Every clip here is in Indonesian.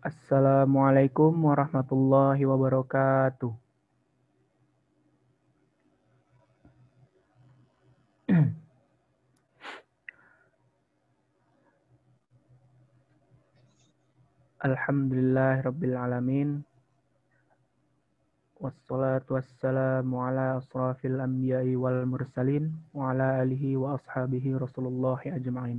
Assalamualaikum warahmatullahi wabarakatuh. Alhamdulillahirabbil alamin. Wassalatu wassalamu ala asrafil anbiya'i wal mursalin wa ala alihi wa ashabihi Rasulullah ajma'in.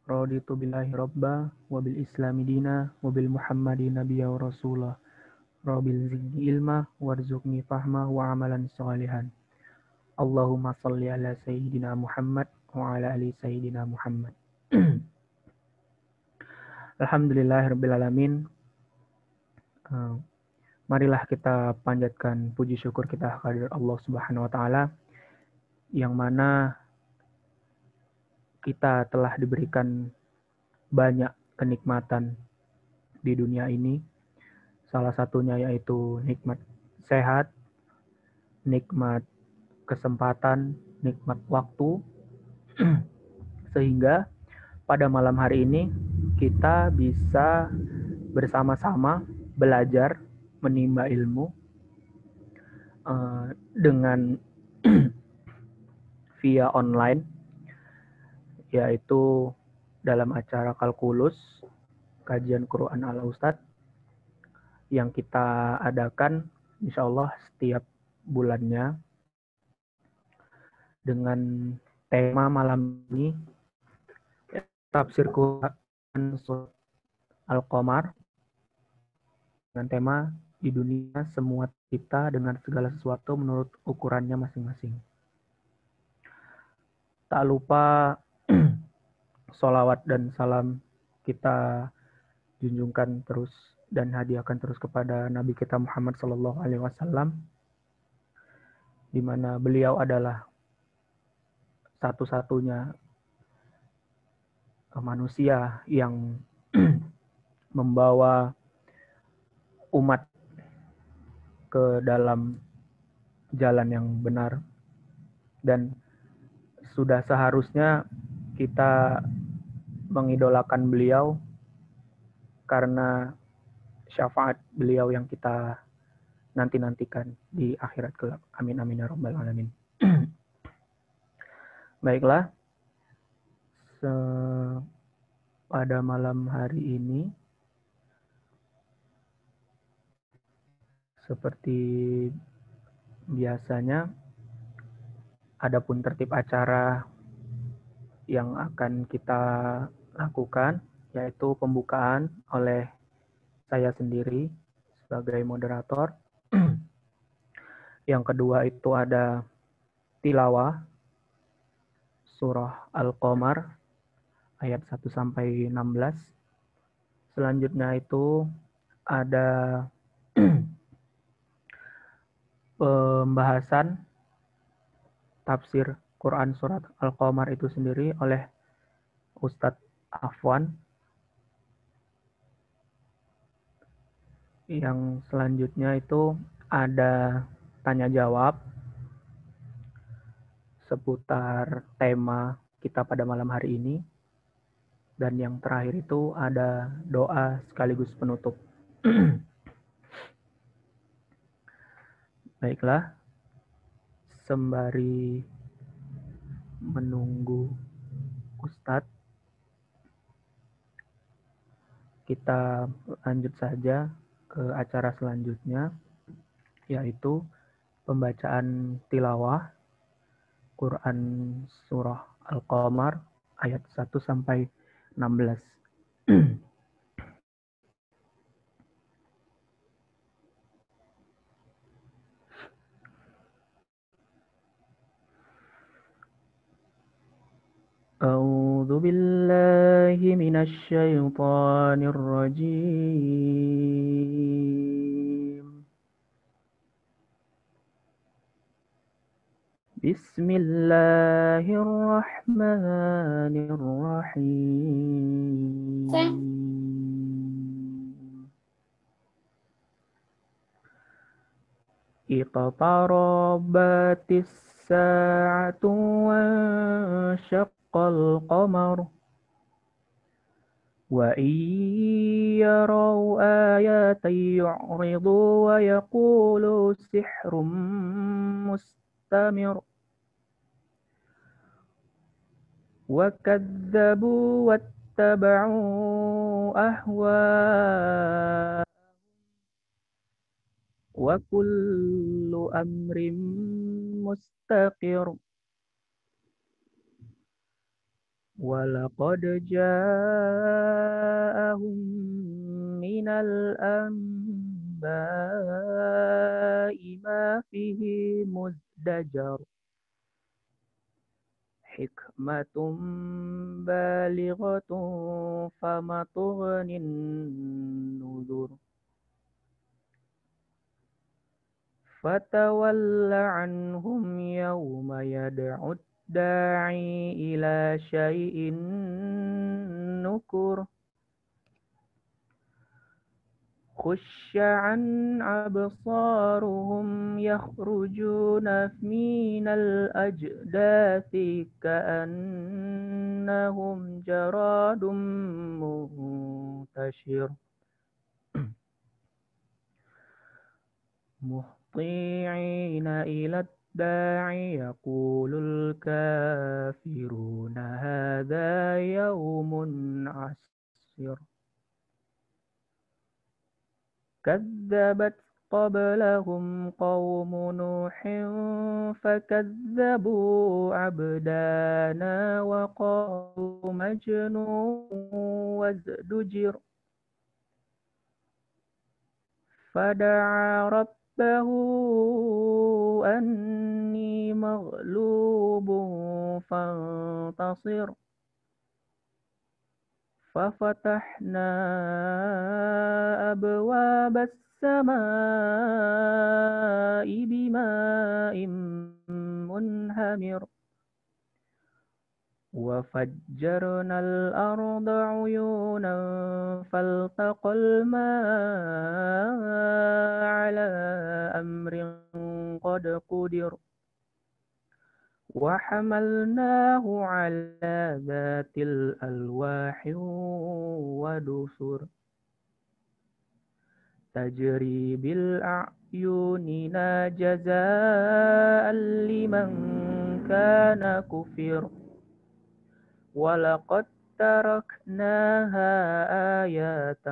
Raditu billahi rabba wa bil islami dina wa bil muhammadin nabiyya wa rasulah. Rabbil zidni ilma warzuqni fahma wa amalan salihan. Allahumma salli ala sayyidina Muhammad wa ala ali sayyidina Muhammad. Alhamdulillahirabbil alamin. Marilah kita panjatkan puji syukur kita kepada Allah Subhanahu wa taala yang mana kita telah diberikan banyak kenikmatan di dunia ini. Salah satunya yaitu nikmat sehat, nikmat kesempatan, nikmat waktu, sehingga pada malam hari ini kita bisa bersama-sama belajar menimba ilmu dengan via online, yaitu dalam acara Kalkulus kajian Quran ala Ustadz yang kita adakan insya Allah setiap bulannya dengan tema malam ini tafsir Quran surat Al-Qamar dengan tema di dunia semua kita dengan segala sesuatu menurut ukurannya masing-masing. Tak lupa sholawat dan salam kita junjungkan terus dan hadiahkan terus kepada Nabi kita Muhammad SAW, di mana beliau adalah satu-satunya manusia yang membawa umat ke dalam jalan yang benar, dan sudah seharusnya kita mengidolakan beliau karena syafaat beliau yang kita nanti-nantikan di akhirat kelak. Amin amin ya rabbal alamin. Baiklah, pada malam hari ini seperti biasanya, adapun tertib acara yang akan kita lakukan yaitu pembukaan oleh saya sendiri sebagai moderator. Yang kedua itu ada tilawah surah Al-Qamar ayat 1 sampai 16. Selanjutnya itu ada pembahasan tafsir Quran surat Al-Qamar itu sendiri oleh Ustadz Afwan. Yang selanjutnya itu ada tanya jawab seputar tema kita pada malam hari ini. Dan yang terakhir itu ada doa sekaligus penutup. Baiklah, sembari menunggu Ustadz, kita lanjut saja ke acara selanjutnya, yaitu pembacaan tilawah Quran surah Al-Qamar ayat 1 sampai 16. A'udzu billahi minasy syaithanir rajim. Bismillahirrahmanirrahim. اقتربت الساعة وانشق القمر وإن يروا آية يعرضوا ويقولوا سحر مستمر وكذبوا واتبعوا أهواءهم وكل أمر مستقر ولقد جاءهم من الأنباء ما فيه مزدجر حكمة بالغة فما تغني النذر فتول عنهم يوم يدعو الداعي إلى شيء نكر خش عن أبصارهم يخرجون من الأجداث كأنهم جراد منتشر مهطعين إلى الداعي يقول الكافرون هذا يوم عسر كذبت قبلهم قوم نوح فكذبوا عبدانا وقالوا مجنون وازدجر فدعا ربه أني مغلوب فانتصر ففتحنا أبواب السماء بماء منهمر وفجرنا الأرض عيونا فالتقى الماء على أمر قد قدر وحملناه على ذات الألواح ودسر تجري بالأعيننا جزاء لمن كان كفر ولقد تركناها آية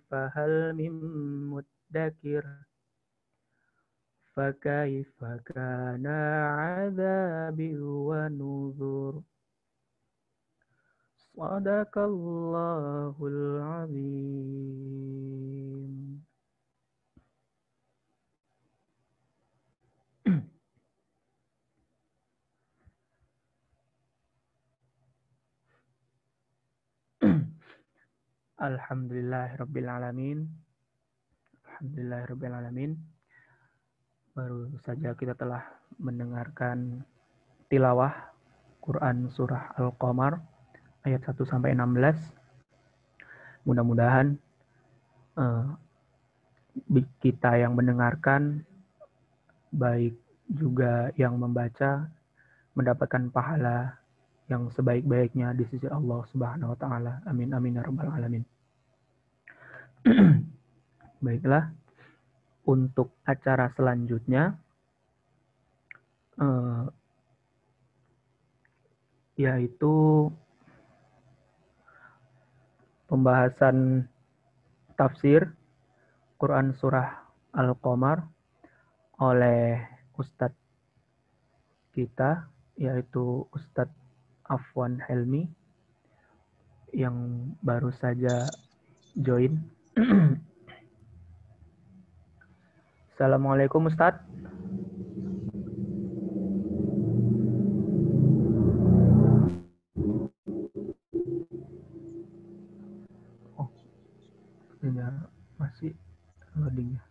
فهل من مدكر فكيف كان عذابي ونذر صدق الله العظيم. Alhamdulillahirrabbilalamin. Alhamdulillahirrabbilalamin. Baru saja kita telah mendengarkan tilawah Quran Surah Al-Qamar ayat 1-16. Mudah-mudahan kita yang mendengarkan, baik juga yang membaca, mendapatkan pahala yang sebaik-baiknya di sisi Allah Subhanahu wa taala. Amin amin ya rabbal alamin. Baiklah, untuk acara selanjutnya yaitu pembahasan tafsir Quran Surah Al-Qamar oleh Ustadz kita, yaitu Ustadz Afwan Helmi yang baru saja join. Assalamualaikum Ustadz. Oh, ini masih loading ya.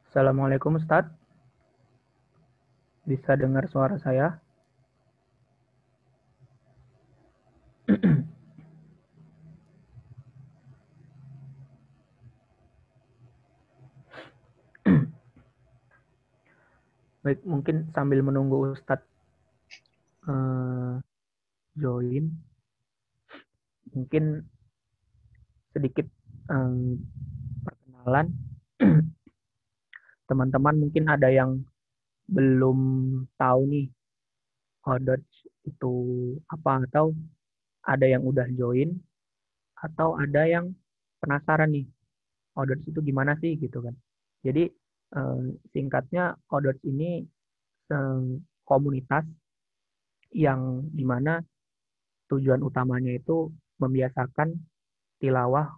Assalamualaikum Ustadz, bisa dengar suara saya? Baik, mungkin sambil menunggu Ustadz eh, join, mungkin sedikit perkenalan. Teman-teman mungkin ada yang belum tahu nih Odots itu apa, atau ada yang udah join, atau ada yang penasaran nih Odots itu gimana sih gitu kan. Jadi singkatnya Odots ini komunitas yang dimana tujuan utamanya itu membiasakan tilawah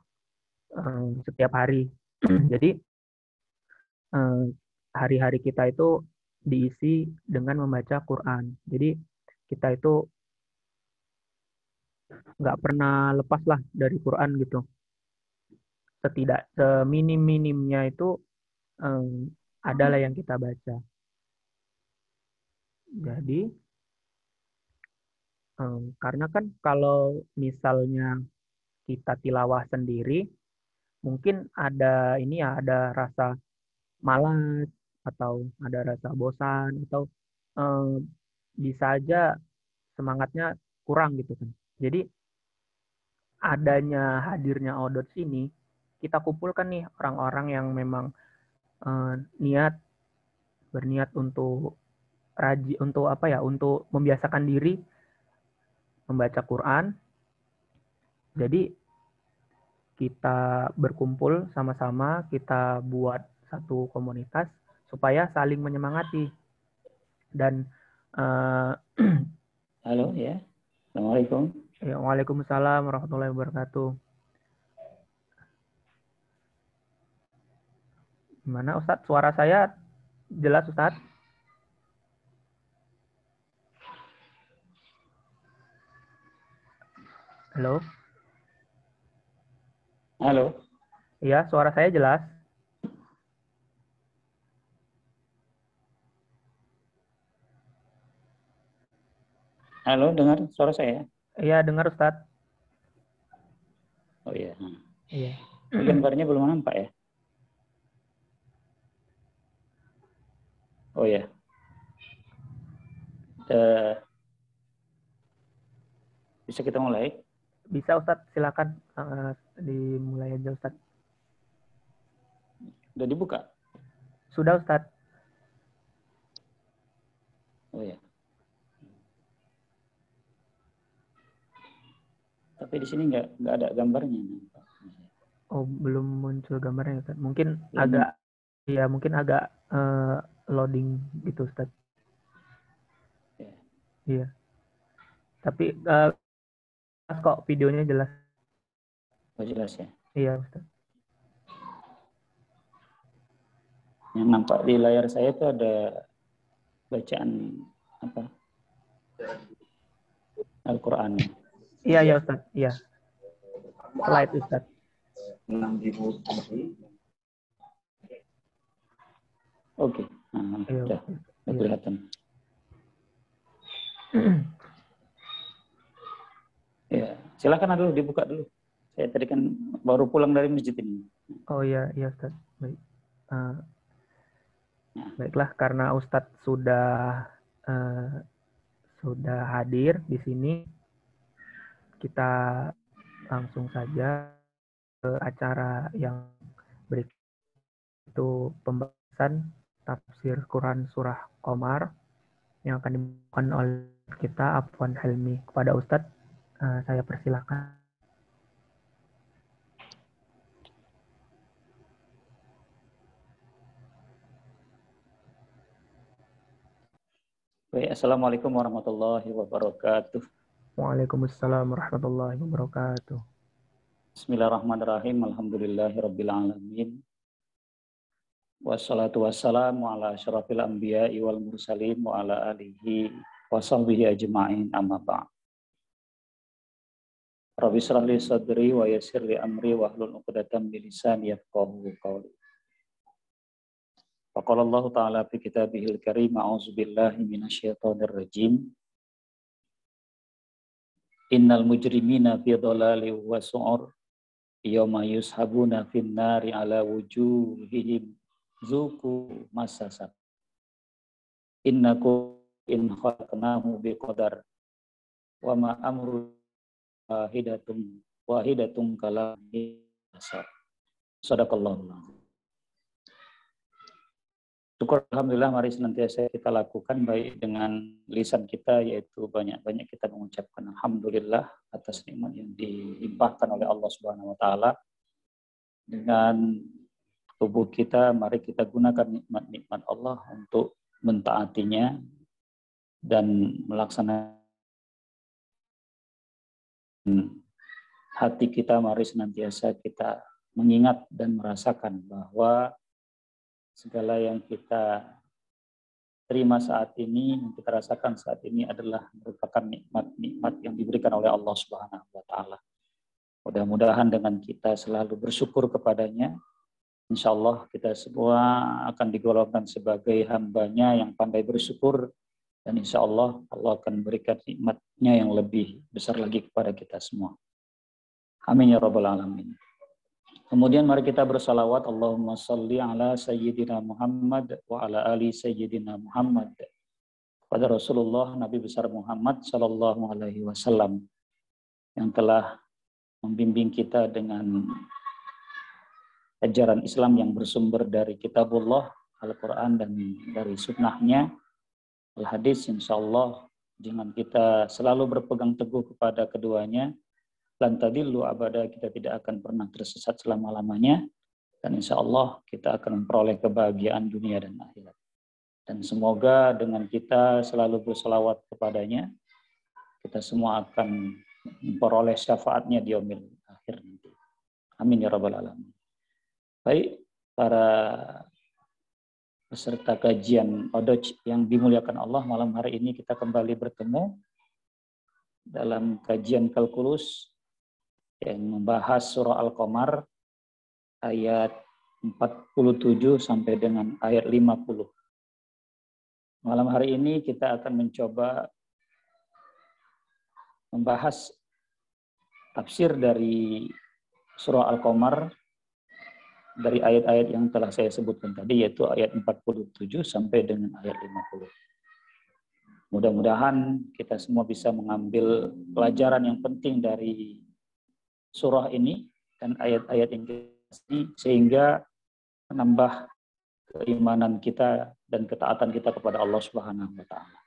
setiap hari. Jadi eh, hari-hari kita itu diisi dengan membaca Quran. Jadi kita itu nggak pernah lepas lah dari Quran gitu. Seminim-minimnya itu eh, adalah yang kita baca. Jadi karena kan kalau misalnya kita tilawah sendiri, mungkin ada ini ya, ada rasa malas atau ada rasa bosan atau eh, bisa aja semangatnya kurang gitu kan. Jadi adanya hadirnya Odots ini kita kumpulkan nih orang-orang yang memang eh, niat berniat untuk untuk apa ya, untuk membiasakan diri membaca Quran. Jadi kita berkumpul sama-sama, kita buat satu komunitas supaya saling menyemangati dan uh, Halo ya, Assalamualaikum. ya, Waalaikumsalam warahmatullahi wabarakatuh. Gimana Ustadz? Suara saya jelas Ustadz? Halo? Halo, Iya, suara saya jelas. halo, dengar suara saya? Iya, dengar Ustadz. Oh iya. Iya. Ini gambarnya belum nampak ya? Oh ya. Bisa kita mulai? Bisa Ustadz, silakan dimulai aja Ustadz. Udah dibuka? Sudah Ustadz. Oh ya. Tapi di sini nggak ada gambarnya. Oh, belum muncul gambarnya Ustadz. Mungkin Belum. agak, ya mungkin agak loading gitu Ustadz. Ya. Iya. Tapi kok videonya jelas. Oh jelas ya. Iya Ustadz. Yang nampak di layar saya itu ada bacaan apa? Al-Quran. Iya, iya Ustadz. Iya. Slide Ustadz. Oke. Nah, Iya. udah Iya. kelihatan. Ya, silakan dulu dibuka dulu. Saya tadi kan baru pulang dari masjid ini. Oh iya, iya Ustadz. Baik. Baiklah, karena Ustadz sudah hadir di sini, kita langsung saja ke acara yang berikut, itu pembahasan tafsir Quran surah Qamar yang akan dibawakan oleh kita Afwan Helmi. Kepada Ustadz, saya persilahkan. Baik, Assalamualaikum warahmatullahi wabarakatuh. Waalaikumsalam warahmatullahi wabarakatuh. Bismillahirrahmanirrahim. Alhamdulillahirrabbilalamin. Wassalatu wassalamu ala asyrafil anbiya'i wal mursalin wa ala alihi wa sahbihi ajma'in amma ba'd. Rabbi shrah li sadri wa yassir li amri wa hlul 'uqdatam min lisani yafqahu qawli. Faqala Allah Ta'ala fi kitabihil karim, a'udzubillahi minasyaitonir rajim. Innal mujrimina fi dhalalin wa su'ur yawma yushabuna fin nari ala wujuhihim zuku masasa. Innakum in khalaqnahu biqadar wa ma amru wahidatun kalamhi basar. Shadaqallahu. Syukur alhamdulillah, mari senantiasa kita lakukan baik dengan lisan kita, yaitu banyak-banyak kita mengucapkan alhamdulillah atas nikmat yang dilimpahkan oleh Allah Subhanahu wa taala. Dengan tubuh kita, mari kita gunakan nikmat-nikmat Allah untuk mentaatinya dan melaksanakan. Hati kita mari senantiasa kita mengingat dan merasakan bahwa segala yang kita terima saat ini, yang kita rasakan saat ini adalah merupakan nikmat-nikmat yang diberikan oleh Allah Subhanahu wa taala. Mudah-mudahan dengan kita selalu bersyukur kepadanya, insya Allah kita semua akan digolongkan sebagai hambanya yang pandai bersyukur, dan insya Allah Allah akan berikan nikmatnya yang lebih besar lagi kepada kita semua. Amin ya rabbal alamin. Kemudian mari kita bersalawat, Allahumma salli ala Sayyidina Muhammad wa ala ali Sayyidina Muhammad, pada Rasulullah Nabi besar Muhammad sallallahu alaihi wasallam yang telah membimbing kita dengan ajaran Islam yang bersumber dari kitabullah, Al-Quran, dan dari sunnahnya, Al-Hadis. Insyaallah jangan kita selalu berpegang teguh kepada keduanya, lan tadillu abada, kita tidak akan pernah tersesat selama-lamanya, dan insya Allah kita akan memperoleh kebahagiaan dunia dan akhirat. Dan semoga dengan kita selalu berselawat kepadanya, kita semua akan memperoleh syafaatnya di yaumil akhir nanti. Amin ya rabbal alamin. Baik, para peserta kajian Odoj yang dimuliakan Allah, malam hari ini kita kembali bertemu dalam kajian kalkulus yang membahas surah Al-Qamar ayat 47 sampai dengan ayat 50. Malam hari ini kita akan mencoba membahas tafsir dari surah Al-Qamar dari ayat-ayat yang telah saya sebutkan tadi, yaitu ayat 47 sampai dengan ayat 50. Mudah-mudahan kita semua bisa mengambil pelajaran yang penting dari surah ini dan ayat-ayat yang kita, sehingga menambah keimanan kita dan ketaatan kita kepada Allah Subhanahu wa taala.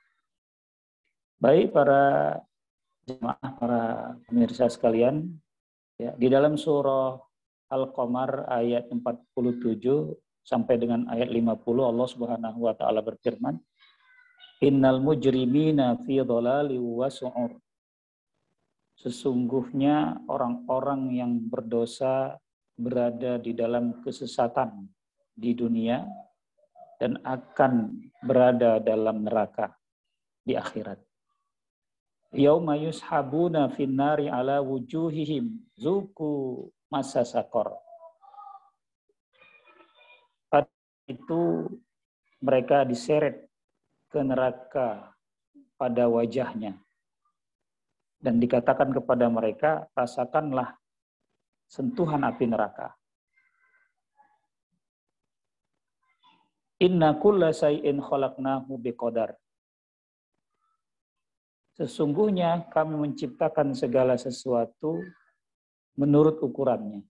Baik para jemaah, para pemirsa sekalian, ya, di dalam surah Al-Qamar ayat 47 sampai dengan ayat 50 Allah Subhanahu wa taala berfirman, Innal mujrimina fi dhalali wa su'ur. Sesungguhnya orang-orang yang berdosa berada di dalam kesesatan di dunia dan akan berada dalam neraka di akhirat. Yauma yushabuna finnari ala wujuhihim zuku masa sakor. Pada itu mereka diseret ke neraka pada wajahnya. Dan dikatakan kepada mereka, rasakanlah sentuhan api neraka. Inna kulla shay'in khalaqnahu biqadar. Sesungguhnya kami menciptakan segala sesuatu menurut ukurannya.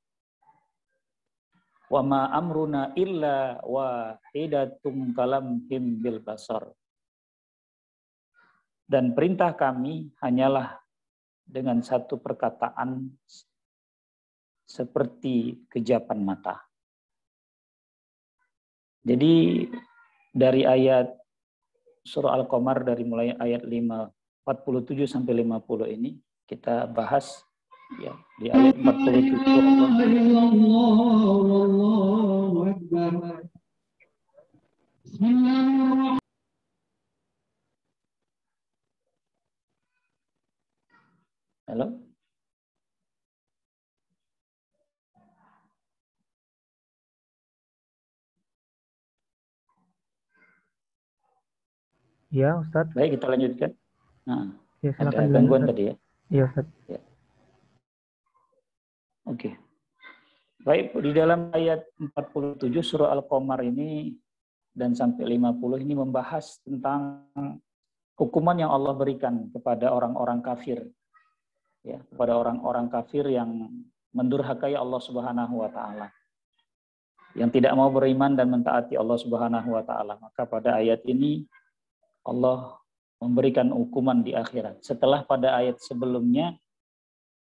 Wa ma amruna illa wahidatun kalamhim bil basar. Dan perintah kami hanyalah dengan satu perkataan seperti kejapan mata. Jadi dari ayat surah Al-Qamar, dari mulai ayat 47 sampai 50 ini kita bahas ya di ayat 47. Halo? Ya, Ustadz. Baik, kita lanjutkan. Nah, Ya, ada silakan dilanjut, gangguan Ustadz. tadi ya. Iya, Ustadz. Ya. Oke. Baik, di dalam ayat 47 surah Al-Qamar ini dan sampai 50 ini membahas tentang hukuman yang Allah berikan kepada orang-orang kafir. Ya, kepada orang-orang kafir yang mendurhakai Allah Subhanahu wa taala. Yang tidak mau beriman dan mentaati Allah Subhanahu wa taala. Maka pada ayat ini Allah memberikan hukuman di akhirat. Setelah pada ayat sebelumnya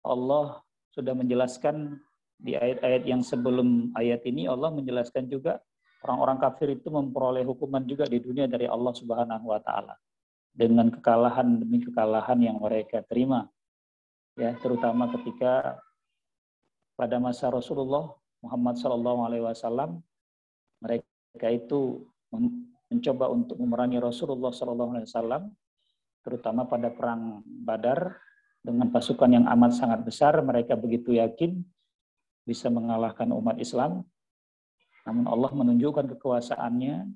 Allah sudah menjelaskan di ayat-ayat yang sebelum ayat ini Allah menjelaskan juga orang-orang kafir itu memperoleh hukuman juga di dunia dari Allah Subhanahu wa taala dengan kekalahan demi kekalahan yang mereka terima. Ya, terutama ketika pada masa Rasulullah Muhammad SAW, mereka itu mencoba untuk memerangi Rasulullah SAW, terutama pada perang Badar dengan pasukan yang amat sangat besar. Mereka begitu yakin bisa mengalahkan umat Islam, namun Allah menunjukkan kekuasaannya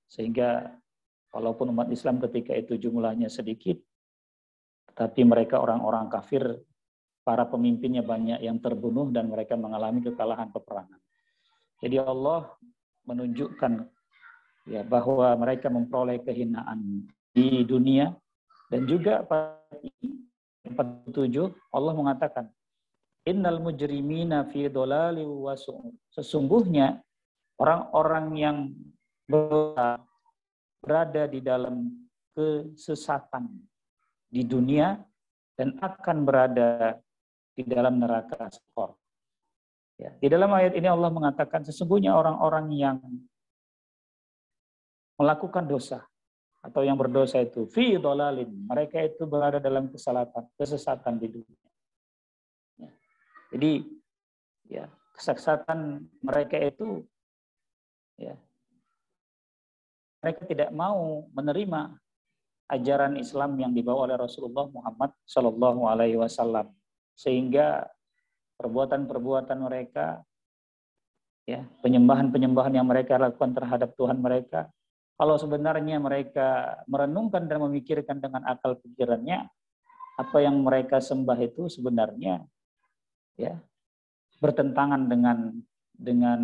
sehingga walaupun umat Islam ketika itu jumlahnya sedikit, tetapi mereka orang-orang kafir, para pemimpinnya banyak yang terbunuh dan mereka mengalami kekalahan peperangan. Jadi Allah menunjukkan ya bahwa mereka memperoleh kehinaan di dunia dan juga pada 47 Allah mengatakan innal mujrimina fi dhalali wa su'ur. Sesungguhnya orang-orang yang berada di dalam kesesatan di dunia dan akan berada di dalam neraka sekor. Ya, di dalam ayat ini Allah mengatakan sesungguhnya orang-orang yang melakukan dosa atau yang berdosa itu fi dhalalin, mereka itu berada dalam kesesatan di dunia. Ya. Jadi ya, kesesatan mereka itu ya, mereka tidak mau menerima ajaran Islam yang dibawa oleh Rasulullah Muhammad Shallallahu Alaihi Wasallam, sehingga perbuatan-perbuatan mereka, ya penyembahan-penyembahan yang mereka lakukan terhadap Tuhan mereka, kalau sebenarnya mereka merenungkan dan memikirkan dengan akal pikirannya, apa yang mereka sembah itu sebenarnya ya bertentangan dengan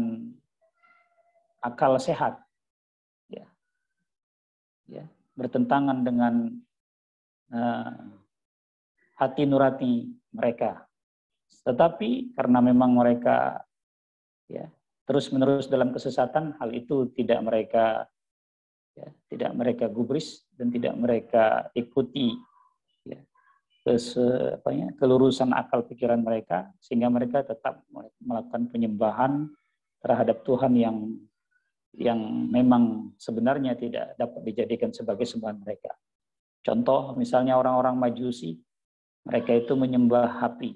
akal sehat, ya bertentangan dengan hati nurani mereka. Tetapi karena memang mereka ya terus-menerus dalam kesesatan, hal itu tidak mereka gubris dan tidak mereka ikuti ya, kelurusan akal pikiran mereka, sehingga mereka tetap melakukan penyembahan terhadap Tuhan yang memang sebenarnya tidak dapat dijadikan sebagai sembahan mereka. Contoh misalnya orang-orang Majusi, mereka itu menyembah api.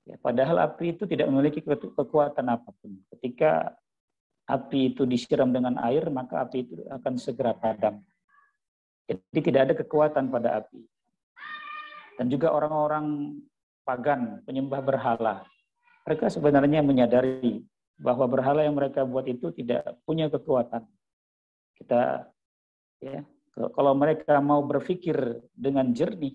Ya, padahal api itu tidak memiliki kekuatan apapun. Ketika api itu disiram dengan air, maka api itu akan segera padam. Jadi tidak ada kekuatan pada api. Dan juga orang-orang pagan, penyembah berhala, mereka sebenarnya menyadari bahwa berhala yang mereka buat itu tidak punya kekuatan. Kalau mereka mau berpikir dengan jernih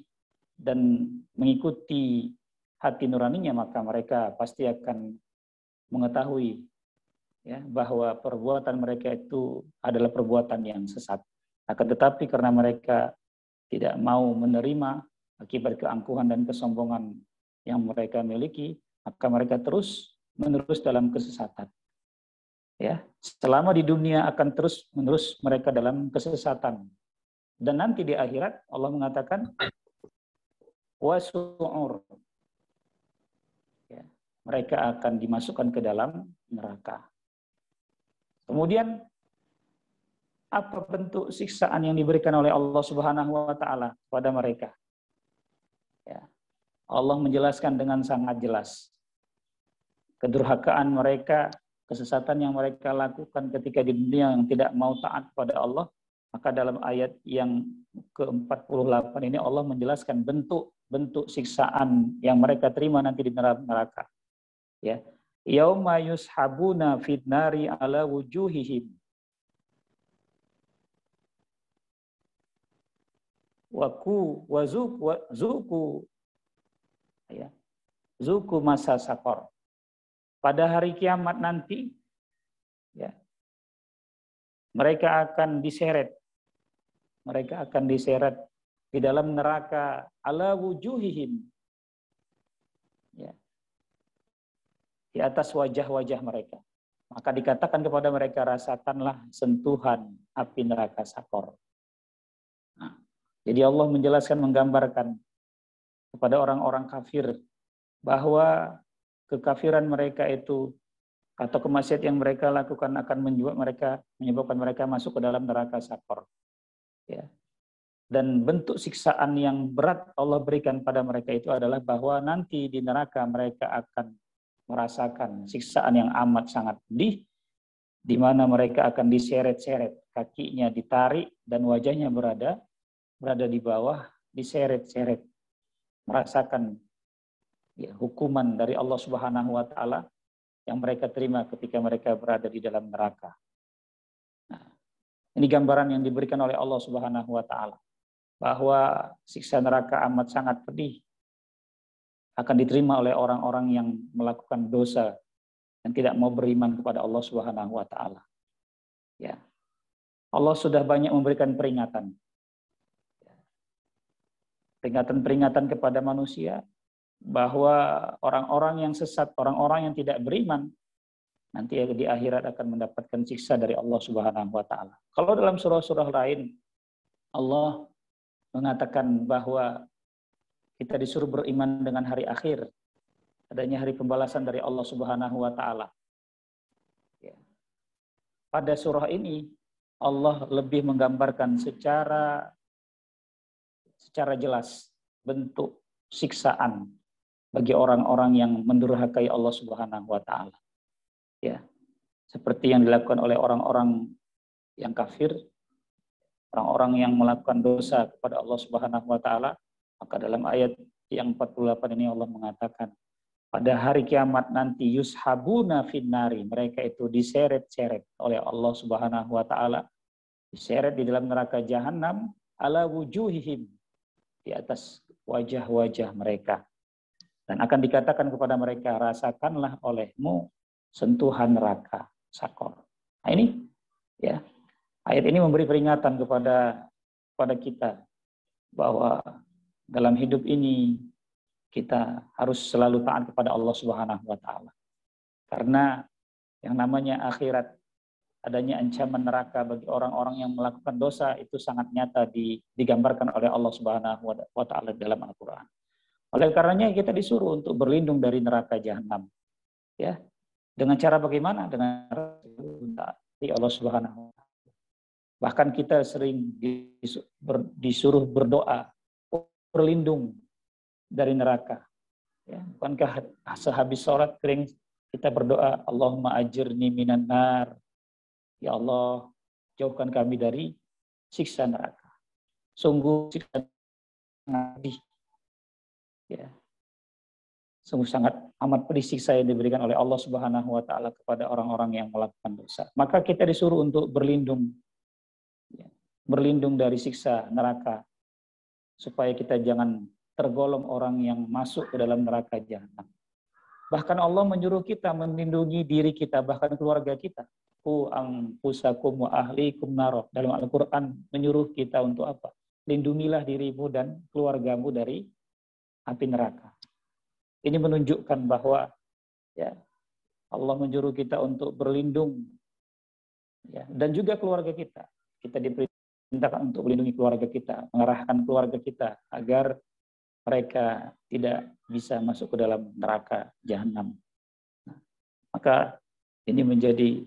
dan mengikuti hati nuraninya, maka mereka pasti akan mengetahui ya bahwa perbuatan mereka itu adalah perbuatan yang sesat. Akan tetapi karena mereka tidak mau menerima akibat keangkuhan dan kesombongan yang mereka miliki, maka mereka terus-menerus dalam kesesatan. Ya, selama di dunia akan terus-menerus mereka dalam kesesatan. Dan nanti di akhirat Allah mengatakan wasu'ur. Ya, mereka akan dimasukkan ke dalam neraka. Kemudian apa bentuk siksaan yang diberikan oleh Allah Subhanahu wa taala kepada mereka? Ya. Allah menjelaskan dengan sangat jelas kedurhakaan mereka, kesesatan yang mereka lakukan ketika di dunia yang tidak mau taat kepada Allah. Maka dalam ayat yang ke-48 ini Allah menjelaskan bentuk siksaan yang mereka terima nanti di neraka. Ya. Yauma yushabuna fid nari ala wujuhihim. zuku ya, zuku masa sakor. Pada hari kiamat nanti ya, mereka akan diseret di dalam neraka ala wujuhihim, ya, di atas wajah-wajah mereka. Maka dikatakan kepada mereka, rasakanlah sentuhan api neraka sakor. Nah, jadi Allah menjelaskan, menggambarkan kepada orang-orang kafir bahwa kekafiran mereka itu atau kemaksiatan yang mereka lakukan akan menyebabkan mereka masuk ke dalam neraka sakor. Ya. Dan bentuk siksaan yang berat Allah berikan pada mereka itu adalah bahwa nanti di neraka mereka akan merasakan siksaan yang amat sangat pedih, di mana mereka akan diseret-seret, kakinya ditarik dan wajahnya berada di bawah, diseret-seret, merasakan ya, hukuman dari Allah Subhanahu wa taala yang mereka terima ketika mereka berada di dalam neraka. Nah, ini gambaran yang diberikan oleh Allah Subhanahu wa taala bahwa siksa neraka amat sangat pedih akan diterima oleh orang-orang yang melakukan dosa dan tidak mau beriman kepada Allah Subhanahu wa taala. Ya. Allah sudah banyak memberikan peringatan. Peringatan kepada manusia bahwa orang-orang yang sesat, orang-orang yang tidak beriman nanti di akhirat akan mendapatkan siksa dari Allah Subhanahu wa taala. Kalau dalam surah-surah lain Allah mengatakan bahwa kita disuruh beriman dengan hari akhir, adanya hari pembalasan dari Allah Subhanahu wa taala. Ya. Pada surah ini Allah lebih menggambarkan secara jelas bentuk siksaan bagi orang-orang yang mendurhakai Allah Subhanahu wa taala. Ya. Seperti yang dilakukan oleh orang-orang yang kafir, orang-orang yang melakukan dosa kepada Allah Subhanahu wa taala. Maka dalam ayat yang 48 ini Allah mengatakan, pada hari kiamat nanti yushabuna finnari, mereka itu diseret-seret oleh Allah Subhanahu wa taala, diseret di dalam neraka jahanam ala wujuhihim, di atas wajah-wajah mereka. Dan akan dikatakan kepada mereka, rasakanlah olehmu sentuhan neraka sakor. Nah ini ya, ayat ini memberi peringatan kepada kita bahwa dalam hidup ini kita harus selalu taat kepada Allah Subhanahu wa taala. Karena yang namanya akhirat, adanya ancaman neraka bagi orang-orang yang melakukan dosa itu sangat nyata digambarkan oleh Allah Subhanahu wa taala dalam Al-Qur'an. Oleh karenanya kita disuruh untuk berlindung dari neraka jahanam. Ya. Dengan cara bagaimana? Dengan taati Allah Subhanahu wa taala. Bahkan kita sering disuruh berdoa berlindung dari neraka. Ya, bukankah sehabis sholat kering kita berdoa, Allahumma ajirni minan nar. Ya Allah, jauhkan kami dari siksa neraka. Sungguh siksa sangat pedih. Ya. Sungguh sangat amat pedih siksa yang diberikan oleh Allah Subhanahu wa taala kepada orang-orang yang melakukan dosa. Maka kita disuruh untuk berlindung. Ya, berlindung dari siksa neraka. Supaya kita jangan tergolong orang yang masuk ke dalam neraka jahanam. Bahkan Allah menyuruh kita melindungi diri kita, bahkan keluarga kita. Qu anfusakum wa ahlikum nar. Dalam Al-Qur'an menyuruh kita untuk apa? Lindungilah dirimu dan keluargamu dari api neraka. Ini menunjukkan bahwa ya, Allah menyuruh kita untuk berlindung ya, dan juga keluarga kita. Kita diperintahkan untuk melindungi keluarga kita, mengarahkan keluarga kita agar mereka tidak bisa masuk ke dalam neraka jahanam. Nah, maka ini menjadi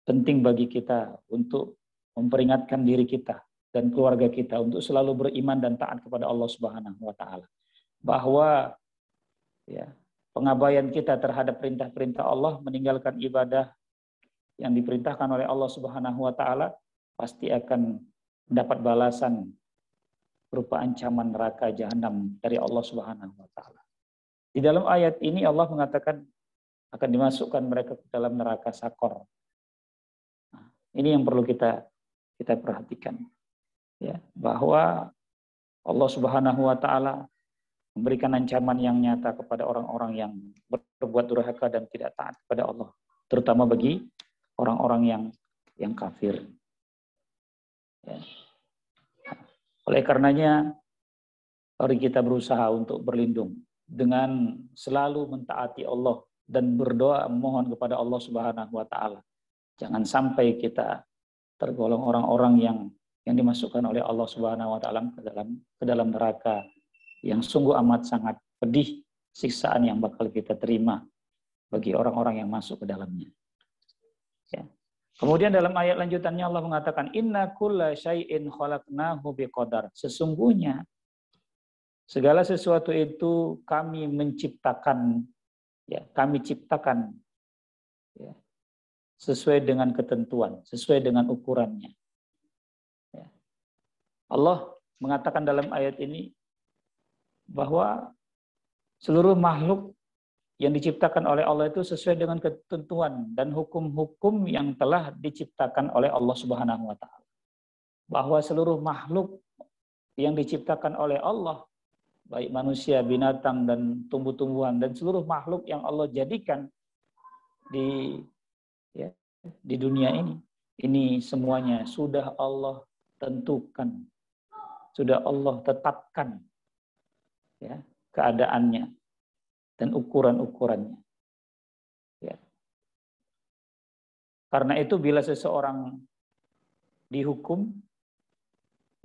penting bagi kita untuk memperingatkan diri kita dan keluarga kita untuk selalu beriman dan taat kepada Allah Subhanahu wa taala. Bahwa ya, pengabaian kita terhadap perintah-perintah Allah, meninggalkan ibadah yang diperintahkan oleh Allah Subhanahu wa taala pasti akan mendapat balasan berupa ancaman neraka jahanam dari Allah Subhanahu wa taala. Di dalam ayat ini Allah mengatakan akan dimasukkan mereka ke dalam neraka sakor. Nah, ini yang perlu kita perhatikan. Ya, bahwa Allah Subhanahu wa taala memberikan ancaman yang nyata kepada orang-orang yang berbuat durhaka dan tidak taat kepada Allah, terutama bagi orang-orang yang kafir. Ya. Oleh karenanya, mari kita berusaha untuk berlindung dengan selalu mentaati Allah dan berdoa mohon kepada Allah Subhanahu wa taala. Jangan sampai kita tergolong orang-orang yang dimasukkan oleh Allah Subhanahu wa taala ke dalam neraka yang sungguh amat sangat pedih, siksaan yang bakal kita terima bagi orang-orang yang masuk ke dalamnya. Ya. Kemudian dalam ayat lanjutannya Allah mengatakan inna kulla syai'in khalaqnahu biqadar. Sesungguhnya segala sesuatu itu kami menciptakan, ya, kami ciptakan, ya, sesuai dengan ketentuan, sesuai dengan ukurannya. Ya. Allah mengatakan dalam ayat ini bahwa seluruh makhluk yang diciptakan oleh Allah itu sesuai dengan ketentuan dan hukum-hukum yang telah diciptakan oleh Allah Subhanahu wa taala. Bahwa seluruh makhluk yang diciptakan oleh Allah, baik manusia, binatang dan tumbuh-tumbuhan dan seluruh makhluk yang Allah jadikan di dunia ini semuanya sudah Allah tentukan, sudah Allah tetapkan, ya, keadaannya dan ukuran-ukurannya. Ya. Karena itu bila seseorang dihukum,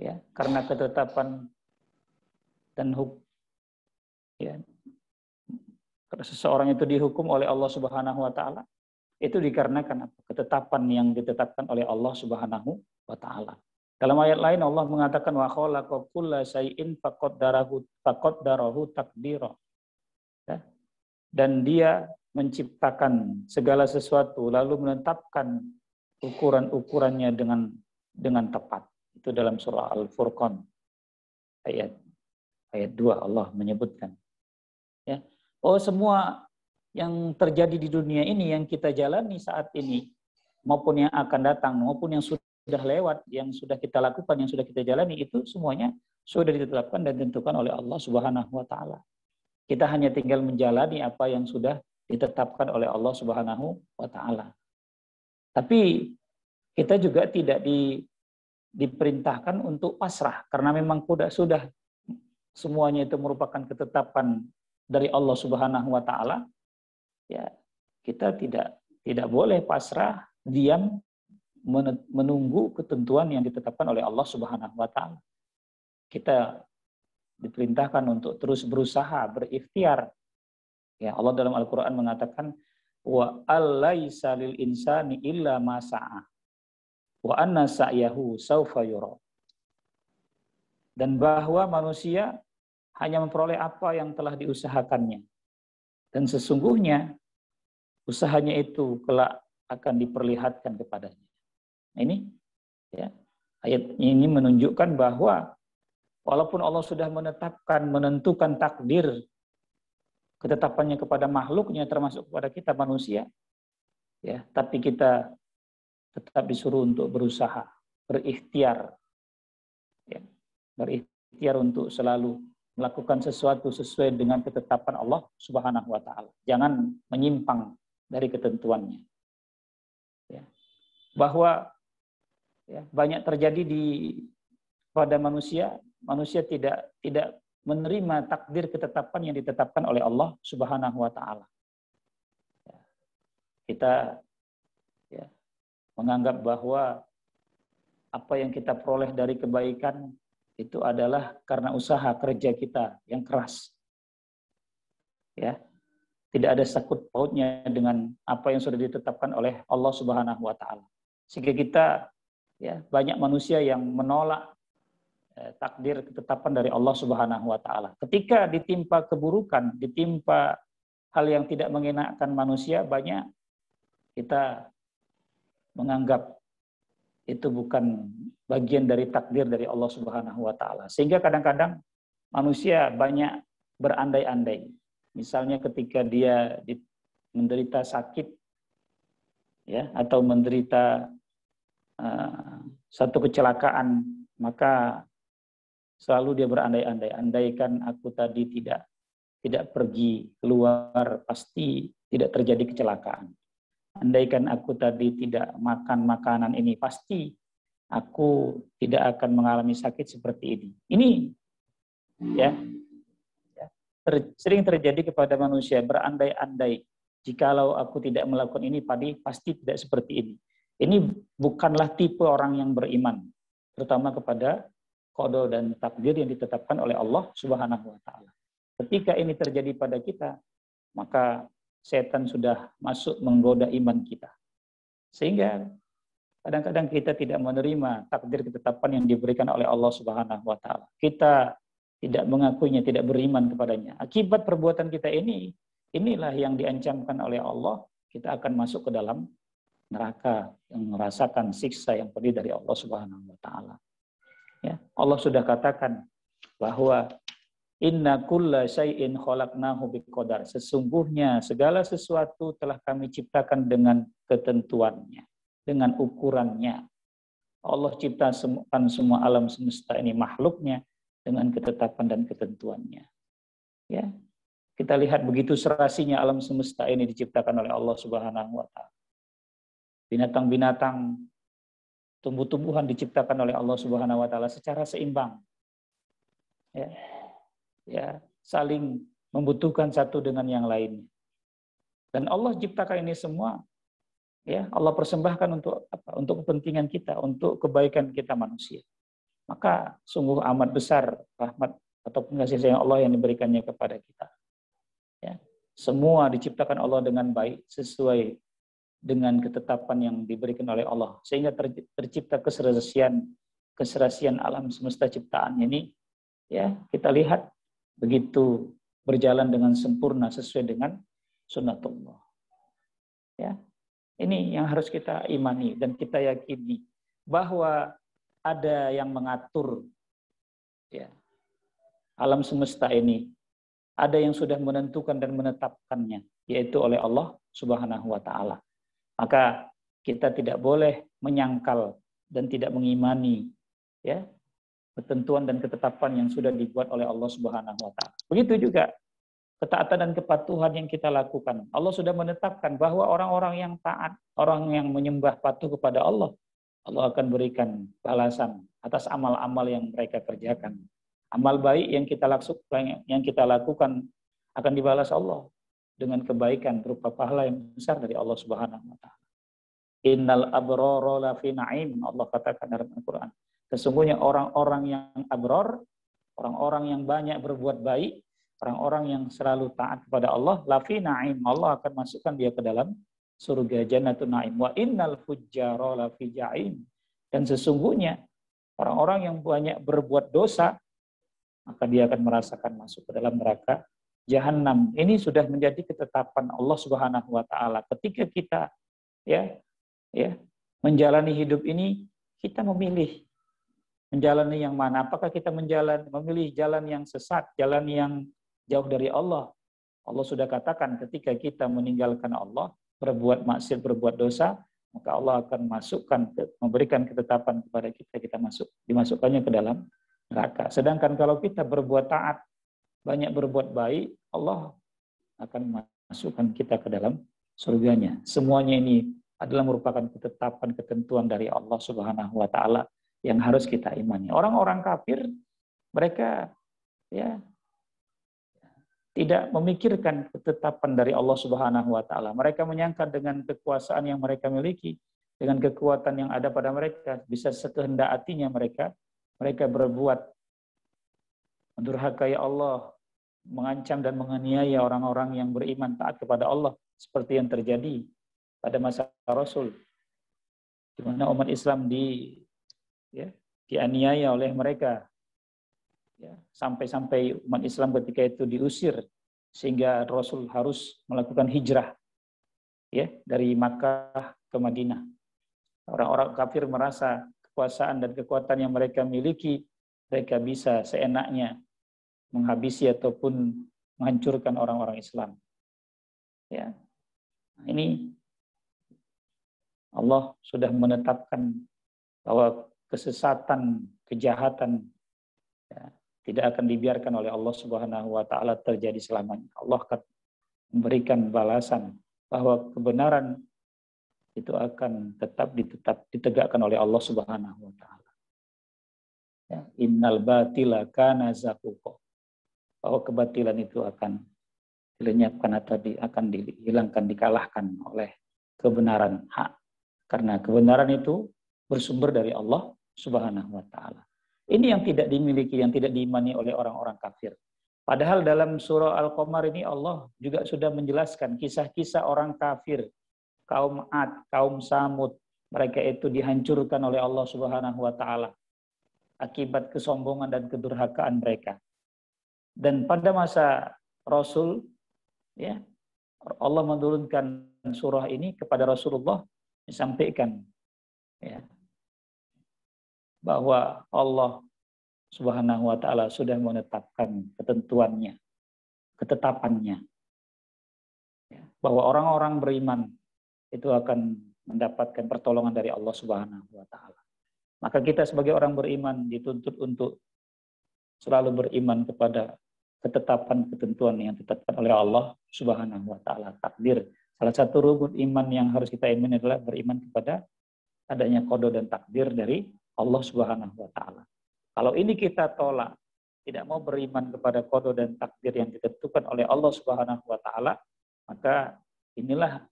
ya, karena ketetapan dan ya, karena seseorang itu dihukum oleh Allah Subhanahu wa taala, itu dikarenakan apa? Ketetapan yang ditetapkan oleh Allah Subhanahu wa taala. Dalam ayat lain Allah mengatakan wa khalaqa kulla syai'in faqaddarahu taqdira. Ya. Dan dia menciptakan segala sesuatu lalu menetapkan ukuran-ukurannya dengan tepat. Itu dalam surah Al-Furqan ayat 2 Allah menyebutkan. Ya. Oh, semua yang terjadi di dunia ini yang kita jalani saat ini maupun yang akan datang maupun yang sudah lewat, yang sudah kita lakukan, yang sudah kita jalani, itu semuanya sudah ditetapkan dan ditentukan oleh Allah Subhanahu wa taala. Kita hanya tinggal menjalani apa yang sudah ditetapkan oleh Allah Subhanahu wa taala. Tapi kita juga tidak diperintahkan untuk pasrah karena memang sudah semuanya itu merupakan ketetapan dari Allah Subhanahu wa taala. Ya, kita tidak boleh pasrah, diam menunggu ketentuan yang ditetapkan oleh Allah Subhanahu wa taala. Kita diperintahkan untuk terus berusaha, berikhtiar. Ya, Allah dalam Al-Qur'an mengatakan wa allaisa lil insani illa ma sa'a wa anna sa'yahu saufa yura. Dan bahwa manusia hanya memperoleh apa yang telah diusahakannya. Dan sesungguhnya usahanya itu kelak akan diperlihatkan kepadanya. Ini, ya, ayat ini menunjukkan bahwa walaupun Allah sudah menentukan takdir ketetapannya kepada makhluknya termasuk kepada kita manusia, ya, tapi kita tetap disuruh untuk berusaha, berikhtiar, ya, berikhtiar untuk selalu melakukan sesuatu sesuai dengan ketetapan Allah Subhanahu wa taala. Jangan menyimpang dari ketentuannya. Ya. Bahwa, ya, banyak terjadi pada manusia tidak menerima takdir ketetapan yang ditetapkan oleh Allah Subhanahu wa taala. Ya. Kita, ya, menganggap bahwa apa yang kita peroleh dari kebaikan itu adalah karena usaha kerja kita yang keras. Ya. Tidak ada sakut pautnya dengan apa yang sudah ditetapkan oleh Allah Subhanahu wa taala. Sehingga kita, ya, banyak manusia yang menolak takdir ketetapan dari Allah Subhanahu wa taala. Ketika ditimpa keburukan, ditimpa hal yang tidak mengenakan manusia, banyak kita menganggap itu bukan bagian dari takdir dari Allah Subhanahu wa taala. Sehingga kadang-kadang manusia banyak berandai-andai. Misalnya ketika dia menderita sakit, ya, atau menderita satu kecelakaan, maka Selalu dia berandai-andai, andaikan aku tadi tidak pergi keluar, pasti tidak terjadi kecelakaan. Andaikan aku tadi tidak makan makanan ini, pasti aku tidak akan mengalami sakit seperti ini. Ini ya, sering terjadi kepada manusia, berandai-andai. Jikalau aku tidak melakukan ini, pasti tidak seperti ini. Ini bukanlah tipe orang yang beriman, terutama kepada qada dan takdir yang ditetapkan oleh Allah Subhanahu wa taala. Ketika ini terjadi pada kita, maka setan sudah masuk menggoda iman kita. Sehingga kadang-kadang kita tidak menerima takdir ketetapan yang diberikan oleh Allah Subhanahu wa taala. Kita tidak mengakuinya, tidak beriman kepadanya. Akibat perbuatan kita ini, inilah yang diancamkan oleh Allah, kita akan masuk ke dalam neraka yang merasakan siksa yang pedih dari Allah Subhanahu wa taala. Ya, Allah sudah katakan bahwa inna kulla syai'in khalaqnahu biqadar. Sesungguhnya segala sesuatu telah kami ciptakan dengan ketentuannya, dengan ukurannya. Allah ciptakan semua alam semesta ini, makhluknya, dengan ketetapan dan ketentuannya. Ya, kita lihat begitu serasinya alam semesta ini diciptakan oleh Allah Subhanahu wa taala. Binatang-binatang, tumbuh-tumbuhan diciptakan oleh Allah Subhanahu wa taala secara seimbang. Ya, saling membutuhkan satu dengan yang lainnya. Dan Allah ciptakan ini semua, ya, Allah persembahkan untuk apa? Untuk kepentingan kita, untuk kebaikan kita manusia. Maka sungguh amat besar rahmat ataupun kasih sayang Allah yang diberikannya kepada kita. Ya, semua diciptakan Allah dengan baik sesuai dengan ketetapan yang diberikan oleh Allah, sehingga tercipta keserasian alam semesta ciptaan ini. Ya, kita lihat begitu berjalan dengan sempurna sesuai dengan sunnatullah. Ya, ini yang harus kita imani dan kita yakini bahwa ada yang mengatur, ya, alam semesta ini, ada yang sudah menentukan dan menetapkannya, yaitu oleh Allah Subhanahu wa taala. Maka kita tidak boleh menyangkal dan tidak mengimani, ya, ketentuan dan ketetapan yang sudah dibuat oleh Allah Subhanahu wa taala. Begitu juga ketaatan dan kepatuhan yang kita lakukan. Allah sudah menetapkan bahwa orang-orang yang taat, orang yang menyembah patuh kepada Allah, Allah akan berikan balasan atas amal-amal yang mereka kerjakan. Amal baik yang kita lakukan akan dibalas Allah dengan kebaikan berupa pahala yang besar dari Allah Subhanahu wa taala. Innal abrara lafi na'im, Allah katakan dalam Al-Qur'an. Sesungguhnya orang-orang yang abror, orang-orang yang banyak berbuat baik, orang-orang yang selalu taat kepada Allah, lafi na'im, Allah akan masukkan dia ke dalam surga jannatun na'im. Wa innal fujjara lafi ja'im. Dan sesungguhnya orang-orang yang banyak berbuat dosa, maka dia akan merasakan masuk ke dalam neraka Jahannam. Ini sudah menjadi ketetapan Allah Subhanahu wa taala. Ketika kita ya menjalani hidup ini, kita memilih menjalani yang mana. Apakah kita memilih jalan yang sesat, jalan yang jauh dari Allah? Allah sudah katakan ketika kita meninggalkan Allah, berbuat maksiat, berbuat dosa, maka Allah akan memberikan ketetapan kepada kita dimasukkannya ke dalam neraka. Sedangkan kalau kita berbuat taat, banyak berbuat baik, Allah akan masukkan kita ke dalam surganya. Semuanya ini adalah merupakan ketetapan, ketentuan dari Allah Subhanahu wa taala yang harus kita imani. Orang-orang kafir, mereka ya tidak memikirkan ketetapan dari Allah Subhanahu wa taala. Mereka menyangka dengan kekuasaan yang mereka miliki, dengan kekuatan yang ada pada mereka, bisa sekehendak hatinya mereka berbuat mendurhakai Allah, mengancam dan menganiaya orang-orang yang beriman taat kepada Allah, seperti yang terjadi pada masa Rasul, di mana umat Islam dianiaya oleh mereka, ya, sampai-sampai umat Islam ketika itu diusir, sehingga Rasul harus melakukan hijrah, ya, dari Makkah ke Madinah. Orang-orang kafir merasa kekuasaan dan kekuatan yang mereka miliki, mereka bisa seenaknya menghabisi ataupun menghancurkan orang-orang Islam. Ya, ini Allah sudah menetapkan bahwa kesesatan, kejahatan Ya, tidak akan dibiarkan oleh Allah Subhanahu wa taala terjadi selamanya. Allah akan memberikan balasan bahwa kebenaran itu akan tetap ditegakkan oleh Allah Subhanahu wa taala. Ya, innal batila kana zahuqa. Bahwa kebatilan itu akan dilenyapkan atau akan dihilangkan, dikalahkan oleh kebenaran hak. Karena kebenaran itu bersumber dari Allah Subhanahu wa taala. Ini yang tidak dimiliki, yang tidak diimani oleh orang-orang kafir. Padahal dalam surah Al-Qamar ini Allah juga sudah menjelaskan kisah-kisah orang kafir, kaum Ad, kaum Samud, mereka itu dihancurkan oleh Allah Subhanahu wa taala akibat kesombongan dan kedurhakaan mereka. Dan pada masa Rasul, ya, Allah menurunkan surah ini kepada Rasulullah, disampaikan, ya, bahwa Allah Subhanahu wa taala sudah menetapkan ketentuannya, ketetapannya, ya, bahwa orang-orang beriman itu akan mendapatkan pertolongan dari Allah Subhanahu wa taala. Maka kita sebagai orang beriman dituntut untuk selalu beriman kepada ketetapan ketentuan yang ditetapkan oleh Allah Subhanahu wa taala, takdir. Salah satu rukun iman yang harus kita imani adalah beriman kepada adanya qada dan takdir dari Allah Subhanahu wa taala. Kalau ini kita tolak, tidak mau beriman kepada qada dan takdir yang ditentukan oleh Allah Subhanahu wa taala, maka inilah